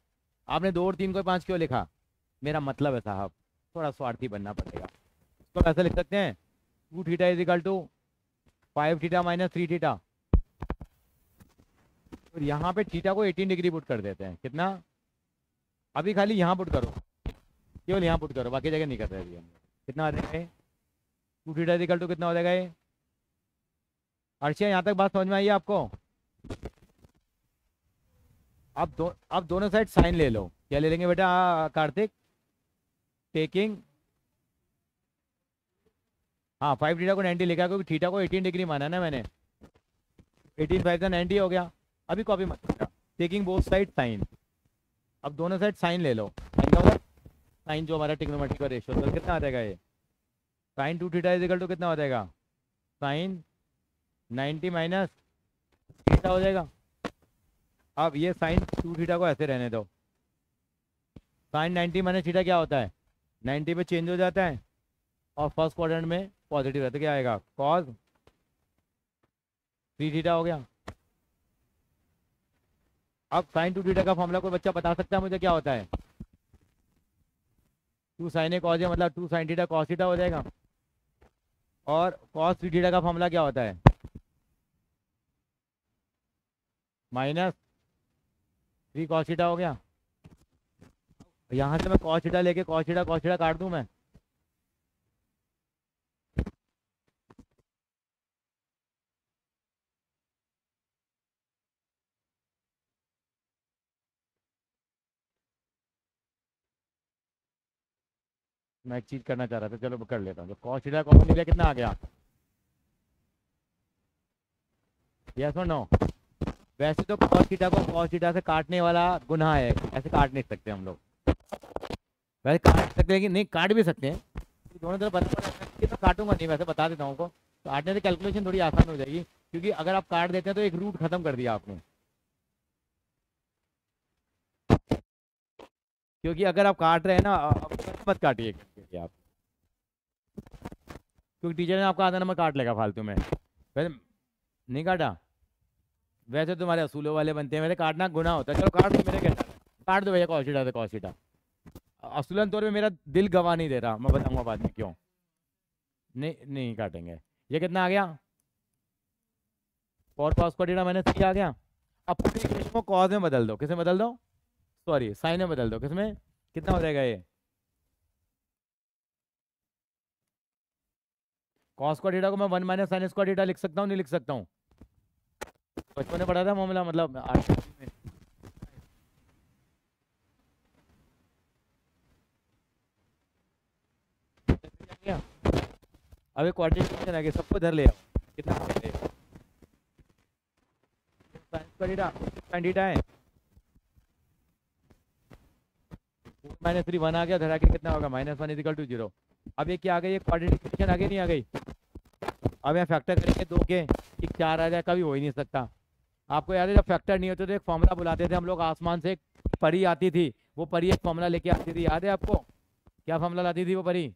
आपने 2 और 3 को 5 क्यों लिखा। मेरा मतलब है साहब, थोड़ा स्वार्थी बनना पड़ेगा, इसको ऐसा लिख सकते हैं, 2 थीटा = 5 थीटा - 3 थीटा। और यहाँ पे थीटा को 18 डिग्री पुट कर देते हैं, कितना, अभी खाली यहाँ पुट करो, केवल यहाँ पुट करो, बाकी जगह नहीं कर रहे अभी हम। कितना आ जाएगा 2 थीटा कितना हो जाएगा ये। अर्शिया यहाँ तक बात समझ में आई है आपको। अब दोनों साइड साइन ले लो, क्या ले लेंगे बेटा कार्तिक, टेकिंग, हाँ 5 थीटा को 90 लिखा क्योंकि थीटा को 18 डिग्री माना ना मैंने, 18 5 का 90 हो गया। अभी कॉपी मत करना, टेकिंग बोथ साइड साइन, अब दोनों साइड साइन ले लो, साइन का होगा साइन जो हमारा ट्रिग्नोमेट्री का रेशियो, तो कितना आ जाएगा ये, साइन 2 थीटा कितना हो जाएगा, साइन 90 माइनस थीटा हो जाएगा। अब ये साइन 2 थीटा को ऐसे रहने दो, साइन 90 माइनस थीटा क्या होता है, 90 पे चेंज हो जाता है और फर्स्ट क्वाड्रेंट में पॉजिटिव रहता है, क्या आएगा कॉस 3 थीटा हो गया। अब साइन 2 थीटा का फॉर्मूला कोई बच्चा बता सकता है मुझे क्या होता है, 2 sin A cos A मतलब 2 sin थीटा cos थीटा हो जाएगा, और cos 3 थीटा का फॉर्मूला क्या होता है, -3 cos थीटा हो गया। यहाँ से मैं cos थीटा लेके cos थीटा काट दूं मैं, मैं एक चीज करना चाह रहा था, चलो कर लेता हूँ। तो कॉस थीटा कॉमन ले लिया, कितना आ गया? यस और नो? वैसे तो कॉस थीटा को कॉस थीटा से काटने वाला गुनाह है, ऐसे काट नहीं सकते हम लोग। वैसे काट सकते हैं कि नहीं, काट भी सकते हैं, दोनों तरफ बराबर है। कि मैं काटूंगा नहीं, वैसे बता देता हूँ को, काटने से कैलकुलेशन थोड़ी आसान हो जाएगी, क्योंकि अगर आप काट देते हैं तो एक रूट खत्म कर दिया आपने। क्योंकि अगर आप काट रहे हैं ना, मत काटिए आप, क्योंकि टीचर ने आपका आधा नंबर काट लेगा फालतू में। वैसे नहीं काटा, वैसे तुम्हारे असूलों वाले बनते हैं, वैसे काटना गुनाह होता है। चलो काट दो, मेरे क्या, काट दो भैया, कॉस थीटा से कॉस थीटा। असूलन तौर पे मेरा दिल गवाह नहीं दे रहा, मैं बताऊंगा बाद में क्यों। नहीं नहीं काटेंगे। ये कितना आ गया? और कॉस का थीटा माइनस थ्री आ गया। अब पूरी इक्वेशन को कॉस में बदल दो, किसमें बदल दो, सॉरी साइन में बदल दो, किसमें, कितना हो जाएगा ये? कॉस स्क्वायर थीटा को मैं one minus sign square theta लिख सकता हूँ, नहीं लिख सकता हूँ? बचपन में पढ़ा था मामला, मतलब आठ में। क्या? अब एक क्वाड्रेटिक आ गया, सबको धर ले आओ। कितना sine square theta, sine theta है माइनस थ्री, वन आ गया, धरा के कितना होगा, minus one is equal to zero. अब ये क्या आ गई, ये क्वाड्रेटिक इक्वेशन आगे नहीं आ गई? अब यहाँ फैक्टर करेंगे दो के, एक चार आ जाए, कभी हो ही नहीं सकता। आपको याद है जब फैक्टर नहीं होते तो एक फॉर्मूला बुलाते थे हम लोग, आसमान से एक परी आती थी, वो परी एक फॉर्मूला लेके आती थी, याद है आपको? क्या फॉर्मूला लाती थी वो परी?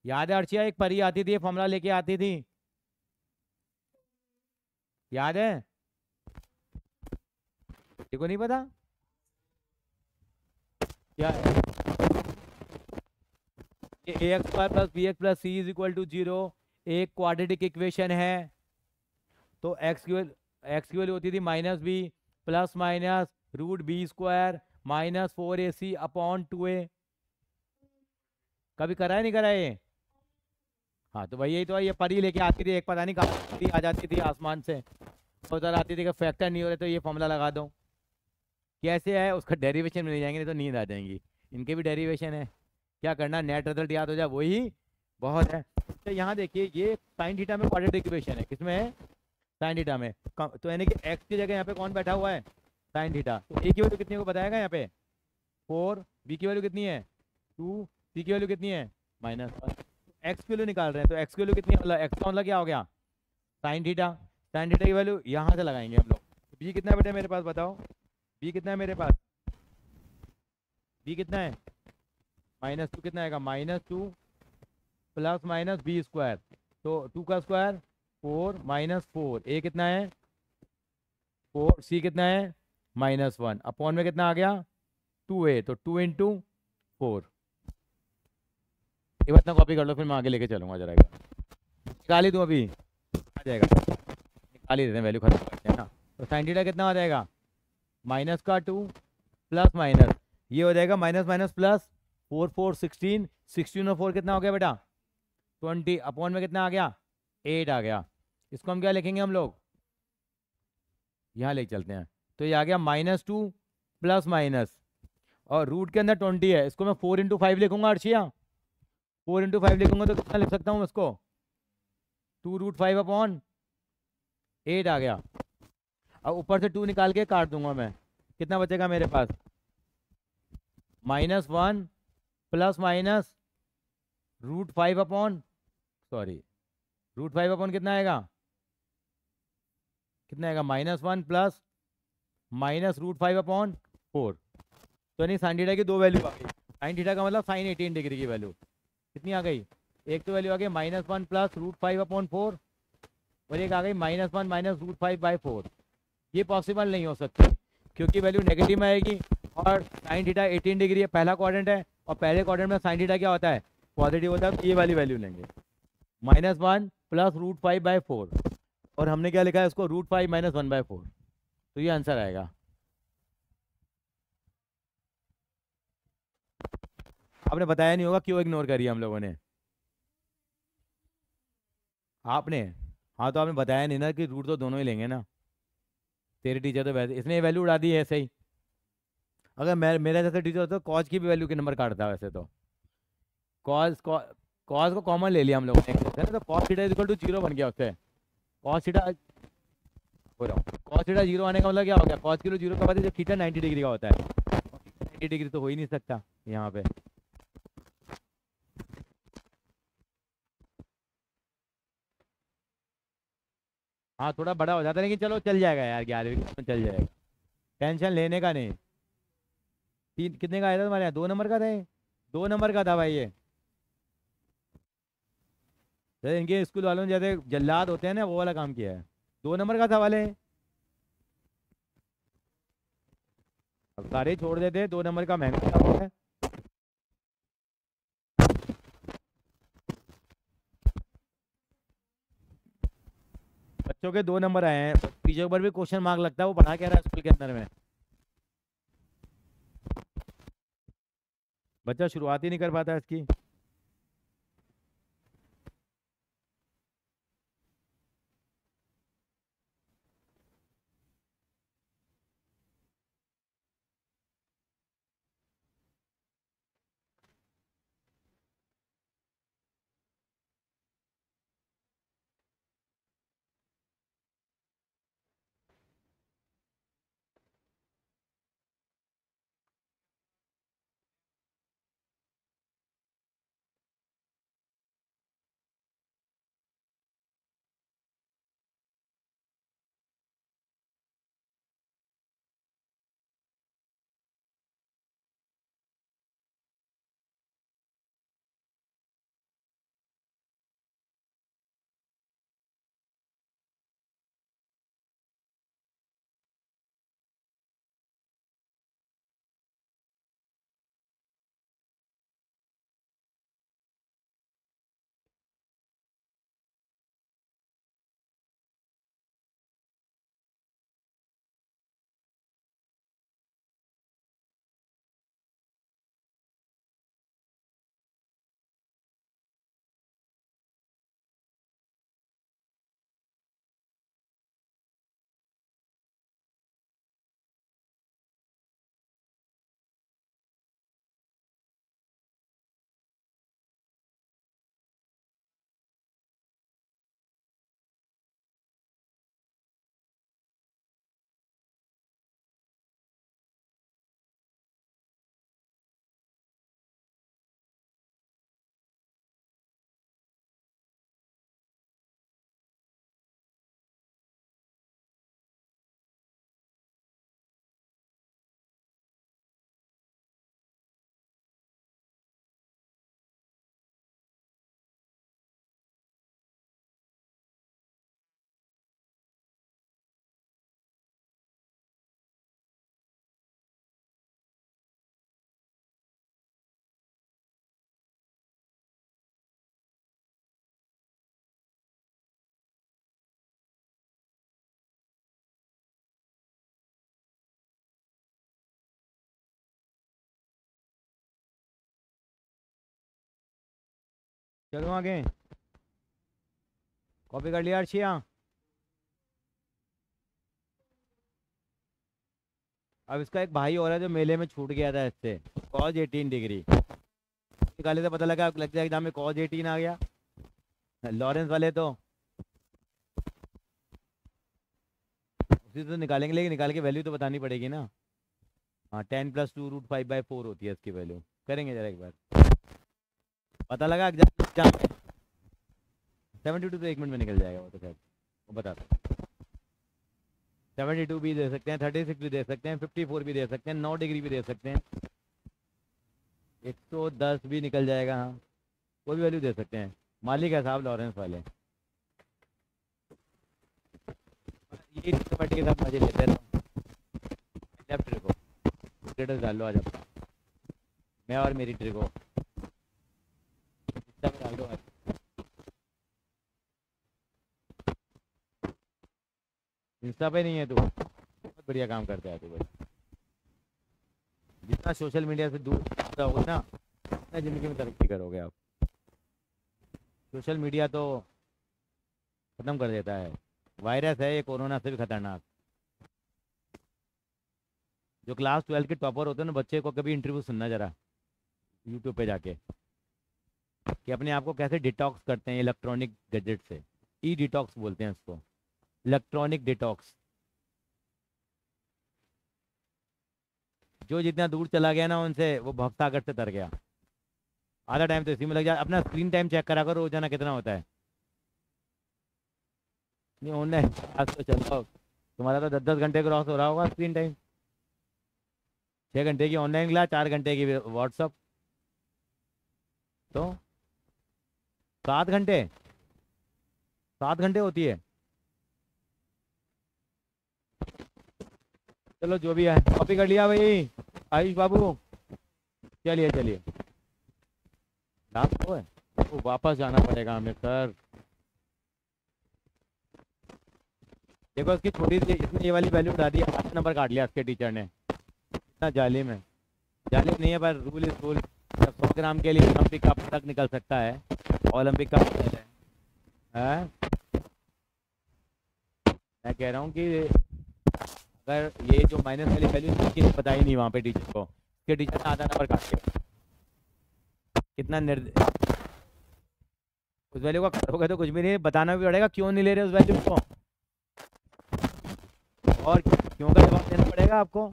याद है अर्चिया, एक परी आती थी, फॉर्मूला लेके आती थी, याद है? देखो नहीं पता क्या है? A x square plus b x plus c is equal to zero एक क्वाड्रेटिक इक्वेशन है। तो एक्स की वैल्यू होती थी minus b plus minus root b square minus four a c upon two a. कभी करा है नहीं करा है ये? हाँ तो भाई यही तो है, ये परी लेके आती थी, एक पता नहीं कहाँ परी आ जाती थी आसमान से, उधर आती थी कि फैक्टर नहीं हो रहे तो ये फॉर्मूला लगा दो। कैसे है उसका डेरिवेशन मिल जाएंगे, नहीं तो नींद आ जाएंगी। इनके भी डेरिवेशन है, क्या करना, नेट रिजल्ट याद हो जाए वही बहुत है। तो यहाँ देखिए, ये साइन थीटा में क्वाड्रेटिक इक्वेशन है, किसमें है, साइन थीटा में। तो यानी कि एक्स की जगह यहाँ पे कौन बैठा हुआ है, साइन थीटा। तो ए की वैल्यू कितनी को बताएगा यहाँ पे, फोर, बी की वैल्यू कितनी है, टू, सी की वैल्यू कितनी है, माइनस वन। एक्स की वैल्यू निकाल रहे हैं, तो एक्स की वैल्यू कितनी है, मतलब एक्स का मतलब क्या हो गया, साइन थीटा। साइन थीटा की वैल्यू यहाँ से लगाएंगे हम लोग। बी कितना है बेटे मेरे पास, बताओ, बी कितना है मेरे पास, बी कितना है, माइनस टू, कितना आएगा, minus two plus minus B square, तो टू का square four minus four, A कितना है फोर, सी कितना है माइनस वन, अपॉन में कितना आ गया टू ए, तो टू इंटू फोर। ये बात ना कॉपी कर लो, फिर मैं आगे लेके चलूंगा जरा, निकाल ही दूँ अभी, आ जाएगा, निकाल ही देते हैं, वैल्यू खत्म करते हैं ना। तो साइन थीटा कितना आ जाएगा, माइनस का टू प्लस माइनस, ये हो जाएगा minus minus plus, four four sixteen, sixteen और फोर कितना हो गया बेटा, ट्वेंटी, अपॉन में कितना आ गया, एट आ गया। इसको हम क्या लिखेंगे हम लोग, यहाँ लेके चलते हैं। तो ये आ गया माइनस टू प्लस माइनस, और रूट के अंदर ट्वेंटी है, इसको मैं फोर इंटू फाइव लिखूंगा अर्शिया, फोर इंटू फाइव लिखूंगा तो कितना लिख सकता हूँ इसको, two root five upon eight आ गया। अब ऊपर से टू निकाल के काट दूंगा मैं, कितना बचेगा मेरे पास, minus one plus minus root five upon, sorry root five upon कितना आएगा, कितना आएगा, minus one plus minus root five upon four. तो नहीं, साइन थीटा की दो वैल्यू आ गई, साइन थीटा का मतलब साइन 18 डिग्री की वैल्यू कितनी आ गई, एक तो वैल्यू आ गई minus one plus root five upon four, और एक आ गई minus one minus root five by four. ये पॉसिबल नहीं हो सकती, क्योंकि वैल्यू नेगेटिव में आएगी, और साइन थीटा 18 डिग्री है, पहला क्वाड्रेंट है, और पहले क्वाड्रेंट में साइन थीटा क्या होता है, पॉजिटिव होता है, तो ये वाली वैल्यू लेंगे, minus one plus root five by four, और हमने क्या लिखा है इसको, root five minus one by four, तो ये आंसर आएगा। आपने बताया नहीं होगा क्यों इग्नोर करी हम लोगों ने, आपने, हाँ तो आपने बताया नहीं ना कि रूट तो दोनों ही लेंगे ना, तेरे टीचर तो वैसे इसने वैल्यू उड़ा दी है ऐसे ही। अगर मैं मेरा जैसा टीचर होता तो कॉज की भी वैल्यू के नंबर काटता है वैसे तो। कॉज कॉज को कॉमन ले लिया हम लोगों ने एक से, ना, तो cos theta equal to zero बन गया उससे। कॉस थीटा हो रहा हूँ, कॉस थीटा जीरो आने का मतलब क्या हो गया, कॉस किलो जीरो का मतलब जब थीटा 90 डिग्री का होता है, 90 डिग्री तो हो ही नहीं सकता यहाँ पे। हाँ थोड़ा बड़ा हो जाता है, लेकिन चलो चल जाएगा यार, 11वीं में चल जाएगा। टेंशन लेने का नहीं। तीन कितने का आया था तुम्हारे यहाँ, 2 नंबर का था ये? 2 नंबर का था भाई ये। जैसे इनके स्कूल वालों ने जैसे जल्लाद होते हैं ना, वो वाला काम किया है। 2 नंबर का था वाले। अब सारे ही छोड़ देते, 2 नंबर का महंगा था है। बच्चों के 2 नंबर आए हैं, टीचर पर भी क्वेश्चन मार्क लगता है, वो पढ़ा क्या रहा है स्कूल के अंदर में। बच्चा शुरुआत ही नहीं कर पाता इसकी। चलो आगे। कॉपी कर लिया अर्शिया? अब इसका एक भाई और है जो मेले में छूट गया था इससे, कॉज 18 डिग्री निकाले तो पता लगा, लगता है एग्जाम में कॉज 18 आ गया। लॉरेंस वाले तो उसी तो निकालेंगे, लेकिन निकाल के वैल्यू तो बतानी पड़ेगी ना। हाँ 10 + 2√5/4 होती है इसकी वैल्यू। करेंगे जरा एक बार, पता लगा एग्जाम 72 तो 1 मिनट में निकल जाएगा वो तो खैर, वो बता दो। 72 भी दे सकते हैं, 36 भी दे सकते हैं, 54 भी दे सकते हैं, 9 डिग्री भी दे सकते हैं, 110 भी निकल जाएगा। हाँ कोई भी वैल्यू दे सकते हैं। मालिक है साहब लॉरेंस वाले, ये सिस्टमेटिक के साथ मजे लेते हैं। लेफ्ट ट्रिको स्टेटस डाल लो आज अपना, मैं और मेरी ट्रिको इंस्टा पे डाल दो आज। इंस्टा पे नहीं है तू, बहुत बढ़िया काम करता है तू भाई। जितना सोशल मीडिया से दूर रहोगे ना, उतना ज़िंदगी में तरक्की करोगे आप। सोशल मीडिया तो ख़त्म कर देता है, वायरस है ये कोरोना से भी खतरनाक। जो क्लास 12 के टॉपर होते हैं ना बच्चे को कभी इंटरव्यू सुनना जरा यूट्यूब पे जाके कि अपने आप को कैसे डिटॉक्स करते हैं इलेक्ट्रॉनिक गैजेट से। ई डिटॉक्स बोलते हैं इसको, इलेक्ट्रॉनिक डिटॉक्स। जो जितना दूर चला गया ना उनसे, वो भवसागर से तर गया। आधा टाइम तो इसी में लग जाए। अपना स्क्रीन टाइम चेक करा करो रोजाना कितना होता है। नहीं ऑनलाइन आज तो चलो, तुम्हारा तो 10-10 घंटे क्रॉस हो रहा होगा स्क्रीन टाइम। 6 घंटे की ऑनलाइन क्लास, 4 घंटे की व्हाट्सअप, तो 7 घंटे। 7 घंटे होती है। चलो जो भी है, कॉपी कर लिया भाई आयुष बाबू। चलिए चलिए, लास्ट को है वो वापस जाना पड़ेगा हमें सर। देखो इसकी छोटी सी इसने ये वाली वैल्यू बता दी, 8 नंबर काट लिया इसके टीचर ने। इतना जालिम है। जालिम नहीं है पर रूल इज रूल। 100 ग्राम के लिए ओलंपिक का पदक निकल सकता है। ओलंपिक का पदक है। हैं? मैं कह रहा हूँ कि अगर ये जो माइनस वाली वैल्यू किसी ने बताई नहीं वहाँ पे टीचर को, उसके टीचर ने आधा नंबर काट दिया। कितना उस वैल्यू को करोगे तो कुछ भी नहीं, बताना भी पड़ेगा क्यों नहीं ले रहे उस वैल्यू को, और क्यों का जवाब देना पड़ेगा आपको।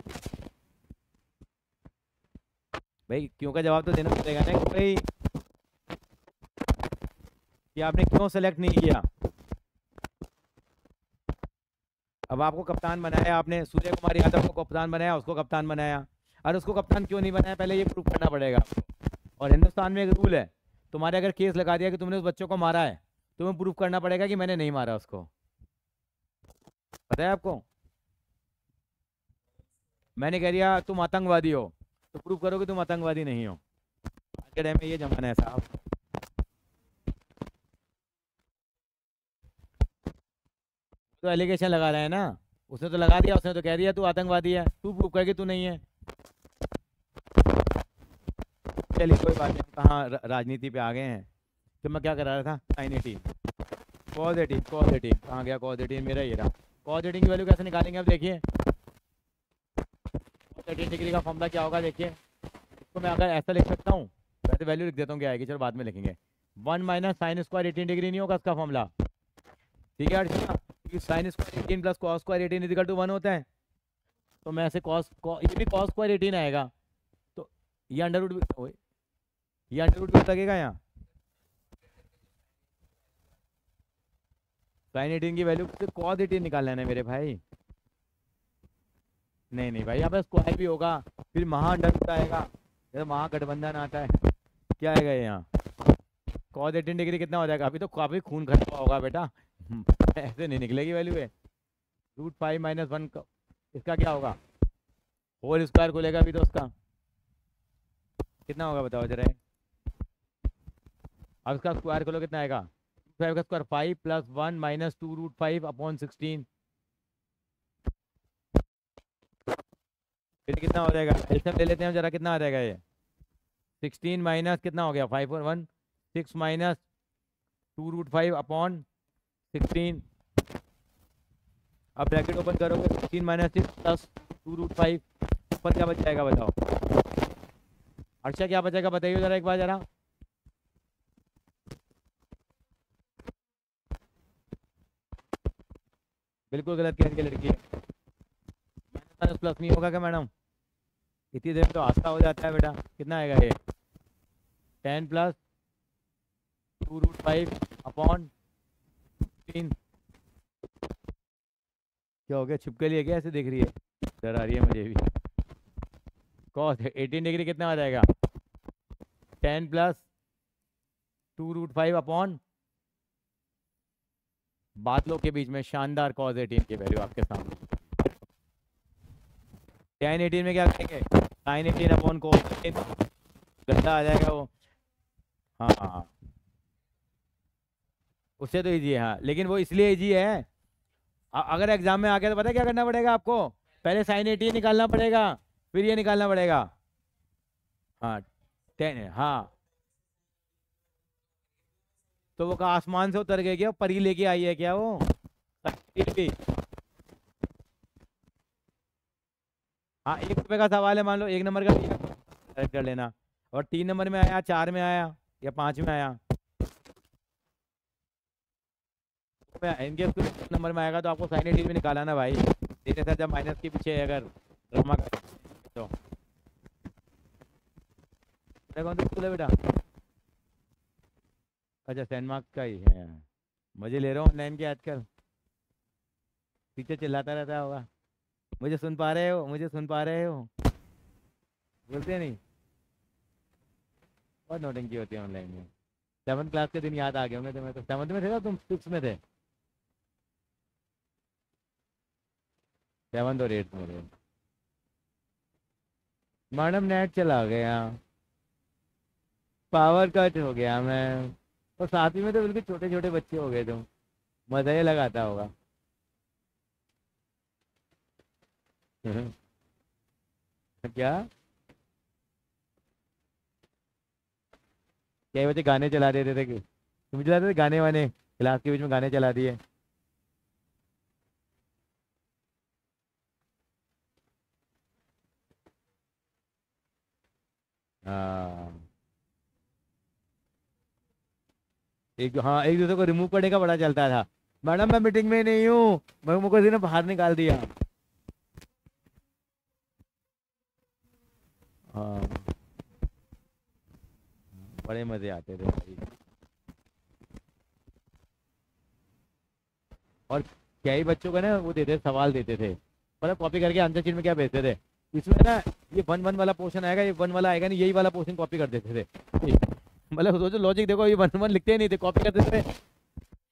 भाई क्यों का जवाब तो देना पड़ेगा ना कि भाई कि आपने क्यों सेलेक्ट नहीं किया। अब आपको कप्तान बनाया आपने, सूर्य कुमार यादव को कप्तान बनाया, उसको कप्तान बनाया, और उसको कप्तान क्यों नहीं बनाया पहले ये प्रूव करना पड़ेगा आपको। और हिंदुस्तान में एक रूल है, तुम्हारे अगर केस लगा दिया कि तुमने उस बच्चों को मारा है, तुम्हें प्रूव करना पड़ेगा कि मैंने नहीं मारा उसको। पता है आपको। मैंने कह दिया तुम आतंकवादी हो, तो प्रूव करो कि तुम आतंकवादी नहीं हो। आज के टाइम में ये जमाना है साहब। तो एलिगेशन लगा रहा है ना, उसने तो लगा दिया, उसने तो कह दिया तू आतंकवादी है, तू प्रूव कर कि तू नहीं है। चलिए कोई बात नहीं, कहाँ राजनीति पे आ गए हैं। तो मैं क्या करा रहा था, साइन 18 कॉज 18 कॉज 18 कहाँ गया कॉज 18, मेरा ये रहा। कॉज 18 की वैल्यू कैसे निकालेंगे अब देखिए। कॉज 18 डिग्री का फॉर्मूला क्या होगा देखिए। इसको मैं अगर ऐसा लिख सकता हूँ, वैसे वैल्यू लिख देता हूँ क्या आएगी, चलो बाद में लिखेंगे। 1 माइनस साइन स्क्वायर 18 डिग्री नहीं होगा इसका फॉर्मूला। ठीक है Archana, sine square 18 plus cos square 18 equal to 1 होता है। तो मैं ऐसे ये भी कॉस स्क्वायर 18 आएगा, तो ये अंडर रूट भी, ये अंडर रूट भी लगेगा यहाँ। साइन 18 की वैल्यू से कॉस 18 निकाल लेना है मेरे भाई। नहीं नहीं भाई, यहाँ पे स्क्वायर भी होगा, फिर महा अंडर रूट आएगा, जैसे महागठबंधन आता है। क्या आएगा ये यहाँ, कॉस 18 डिग्री कितना हो जाएगा। अभी तो काफी खून खराब होगा बेटा ऐसे नहीं निकलेगी वैल्यू है। √5 माइनस 1 इसका क्या होगा, होल स्क्वायर खुलेगा अभी तो उसका कितना होगा बताओ जरा। अब इसका स्क्वायर खोलो कितना आएगा, 5 का स्क्वायर 5 प्लस 1 माइनस 2 √5 अपॉन 16। फिर कितना हो जाएगा, एलसीएम ले लेते हैं जरा, कितना आ जाएगा ये 16 माइनस कितना हो गया 5 और 1 6 माइनस 2 √5 अपॉन 16। अब ब्रैकेट ओपन करोगे 16 माइनस 6 प्लस 2 √5, ऊपर क्या बच जाएगा बताओ। अच्छा क्या बचेगा बताइए जरा एक बार जरा। बिल्कुल गलत कह रही है लड़की, माइनस प्लस नहीं होगा क्या मैडम, इतनी देर में तो आस्था हो जाता है बेटा। कितना आएगा ये 10 प्लस 2 √5 अपॉन 16। क्या हो गया, छिपके लिए क्या ऐसे देख रही है, डर आ रही है मुझे भी। कॉस 18 डिग्री कितना आ जाएगा 10 प्लस 2 √5 अपॉन, बादलों के बीच में शानदार कॉस 18 की वैल्यू आपके सामने। tan 18 में क्या करेंगे, sin 18 अपॉन cos 18, गंदा आ जाएगा वो। हाँ हाँ उससे तो इजी है, हाँ लेकिन वो इसलिए इजी है, अगर एग्जाम में आ गया तो पता है क्या करना पड़ेगा आपको, पहले sin 18 निकालना पड़ेगा, फिर ये निकालना पड़ेगा। हाँ 10 है हाँ, तो वो का आसमान से उतर गया क्या, परी लेके आई है क्या वो भी। हाँ, 1 रुपये का सवाल है, मान लो 1 नंबर का दिया, सेलेक्ट कर लेना। और 3 नंबर में आया, 4 में आया या 5 में आया, इनके 2 नंबर में आएगा तो आपको साइन एटीन में निकाला ना भाई। तेरे साथ जब माइनस के पीछे अगर ड्रामा कर तो कौन सा स्कूल है बेटा? अच्छा, सेंट मार्क्स का ही है। मजे ले रहा हूँ ऑनलाइन के आजकल। पीछे चिल्लाता रहता होगा, मुझे सुन पा रहे हो, मुझे सुन पा रहे हो, बोलते नहीं। और नोटिंग होती है ऑनलाइन में। 7th क्लास के दिन याद आ गए होंगे तुम्हें। तो 7th में थे ना तुम, 6 में थे? 7th और 8th में थे। मैडम नेट चला गया, पावर कट हो गया मैं। और साथ ही में तो बिल्कुल छोटे छोटे बच्चे हो गए तुम, मजा ही लगाता होगा। क्या क्या बच्चे गाने चला देते थे? तुम चलाते थे गाने वाने, क्लास के बीच में गाने चला दिए? हाँ, हाँ, एक दूसरे को रिमूव करने का बड़ा चलता था। मैडम मैं मीटिंग में नहीं हूँ, मैं मुझको किसी ने बाहर निकाल दिया। हाँ, बड़े मजे आते थे भाई। और क्या ही बच्चों का ना वो देते सवाल देते थे, मतलब कॉपी करके आंसर शीट में क्या भेजते थे, इसमें ना ये 1 1 वाला पोर्शन आएगा, ये 1 वाला आएगा नहीं, यही वाला पोर्शन कॉपी कर देते थे। मतलब सोचो लॉजिक देखो, ये 1 1 लिखते ही नहीं थे, कॉपी कर देते थे।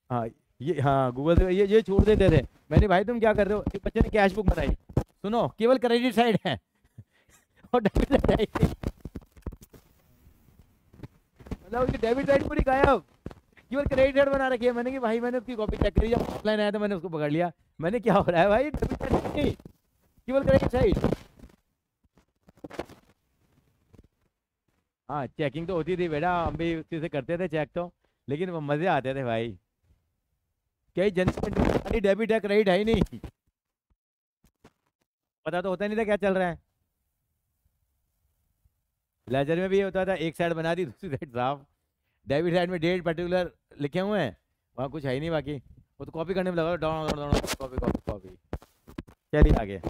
हाँ, ये हाँ गूगल से ये छोड़ देते थे। मैंने भाई तुम क्या कर रहे हो, एक बच्चे ने कैश बुक बनाई, सुनो केवल क्रेडिट साइड है और डेबिट साइड है ही नहीं। मतलब उसकी डेबिट साइड पूरी गायब, केवल क्रेडिट साइड बना रखी है। मैंने कि भाई मैंने उसकी कॉपी चेक करी, जब ऑफलाइन आया तो मैंने उसको पकड़ लिया। मैंने क्या हो रहा है भाई, डेबिट साइड नहीं, केवल क्रेडिट साइड। हाँ, चेकिंग तो होती थी बेटा, हम भी उसी से करते थे चेक तो, लेकिन वो मजे आते थे भाई। कई जनरल डेबिट है, क्रेडिट है ही नहीं, पता तो होता नहीं था क्या चल रहा है। लेजर में भी ये होता था, एक साइड बना दी, दूसरी साइड साफ। डेबिट साइड में डेट पर्टिकुलर लिखे हुए हैं, वहाँ कुछ है ही नहीं बाकी। वो तो कॉपी करने में लगा, down down down, copy copy copy. चलिए आगे।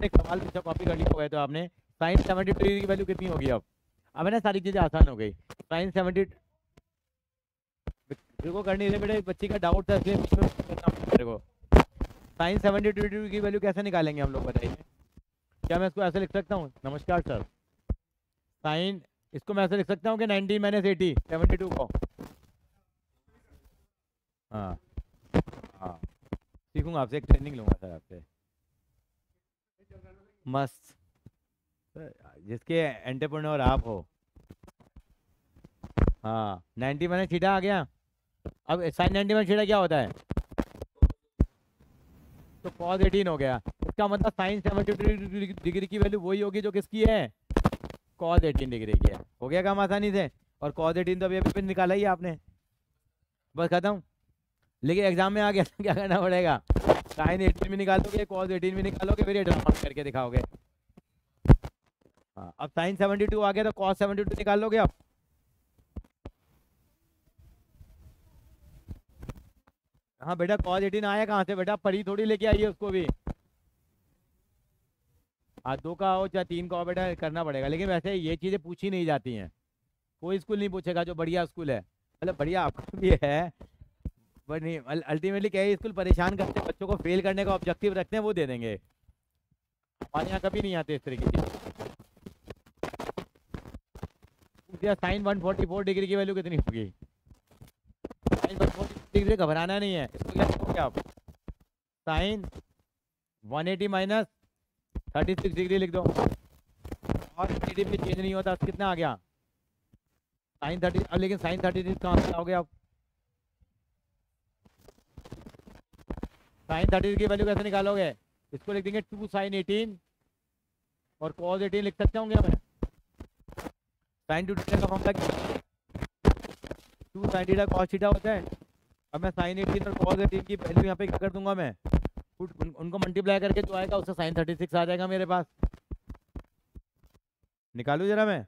एक सवाल पूछा, कॉपी कर लिया हुआ है तो आपने। साइन 72 की वैल्यू कितनी होगी अब है ना, सारी चीज़ें आसान हो गई। साइन 70 को करनी है बेटे, बच्चे का डाउट था इसलिए करना मेरे को। साइन 72 की वैल्यू कैसे निकालेंगे हम लोग, बताइए। क्या मैं इसको ऐसे लिख सकता हूँ? नमस्कार सर, साइन इसको मैं ऐसे लिख सकता हूँ कि 90 माइनस 80, 72 को। हाँ, हाँ, सीखूंगा आपसे, एक ट्रेनिंग लूंगा सर आपसे, मस्त। जिसके एंटरप्रेन्योर आप हो। हाँ, 90 माइनस थीटा आ गया। अब साइन 90 माइनस थीटा क्या होता है? तो कॉस 18 हो गया। इसका मतलब साइन 72 डिग्री की वैल्यू वही होगी जो किसकी है, कॉस 18 डिग्री की है। हो गया काम आसानी से। और कॉस 18 तो अभी निकाला ही आपने, बस खत्म। लेकिन एग्जाम में आ गया तो क्या करना पड़ेगा, साइन 18 भी निकालोगे, कॉस 18 भी निकालोगे, फिर ये ड्रामा करके दिखाओगे। हाँ, अब साइन 72 आ गया तो कॉस 72 निकाल लोगे आप। हाँ बेटा, कॉस 18 आया कहाँ से बेटा, परी थोड़ी लेके आई है उसको भी। हाँ, 2 का हो चाहे 3 का हो बेटा, करना पड़ेगा। लेकिन वैसे ये चीज़ें पूछी नहीं जाती हैं, कोई स्कूल नहीं पूछेगा जो बढ़िया स्कूल है, मतलब बढ़िया आपको भी है, बट नहीं अल्टीमेटली क्या है, स्कूल परेशान करते हैं बच्चों को, फेल करने का ऑब्जेक्टिव रखते हैं, वो दे देंगे। हमारे यहाँ कभी नहीं आते इस तरीके की। साइन 144 डिग्री की वैल्यू कितनी होगी? साइन 144 डिग्री, घबराना नहीं है, इसको क्या लिखोगे आप, साइन 180 माइनस 36 डिग्री लिख दो। और नेगेटिव में चेंज नहीं होता, कितना आ गया साइन 30। अब लेकिन साइन 36 कहाँ से लाओगे आप, साइन 30 की वैल्यू कैसे निकालोगे? इसको लिख देंगे 2 साइन 18 और कॉस 18 लिख सकता हूँ क्या मैं? साइन 2 थीटा का फॉर्मूला क्या, 2 साइन थीटा कॉस थीटा होता है। अब मैं साइन 18 और कॉस 18 की वैल्यू यहाँ पे क्या कर दूंगा मैं, उनको मल्टीप्लाई करके जो आएगा उससे साइन 36 आ जाएगा मेरे पास। निकालू जरा मैं।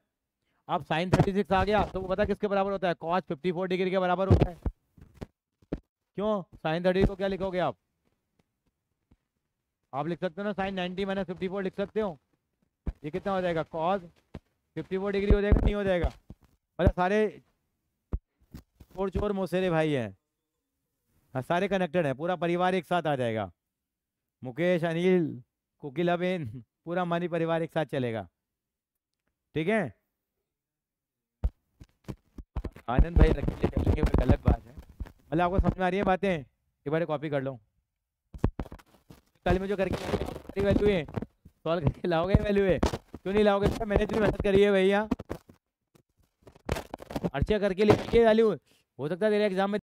अब साइन 36 आ गया तो वो पता किसके बराबर होता है, कॉस 54 डिग्री के बराबर होता है। क्यों, साइन 30 को क्या लिखोगे आप लिख सकते हो ना, साइन 90 माइनस 54 लिख सकते हो। ये कितना हो जाएगा, कॉस 54 डिग्री हो जाएगा, नहीं हो जाएगा। मतलब सारे चोर चोर मौसेरे भाई हैं, हाँ, सारे कनेक्टेड हैं, पूरा परिवार एक साथ आ जाएगा। मुकेश, अनिल, कोकिला बेन, पूरा मानी परिवार एक साथ चलेगा। ठीक है, आनंद भाई रखेंगे चलेंगे, वो अलग बात है। मतलब आपको समझ में आ रही है बातें, एक बार कॉपी कर लो। कल में जो करके वैल्यू है सॉल्व करके लाओगे वैल्यू है, क्यों नहीं लाओगे, तो मैंने इतनी मेहनत करी है भैया, अर्चा करके लिखिए वैल्यू। हो सकता है तेरे एग्जाम में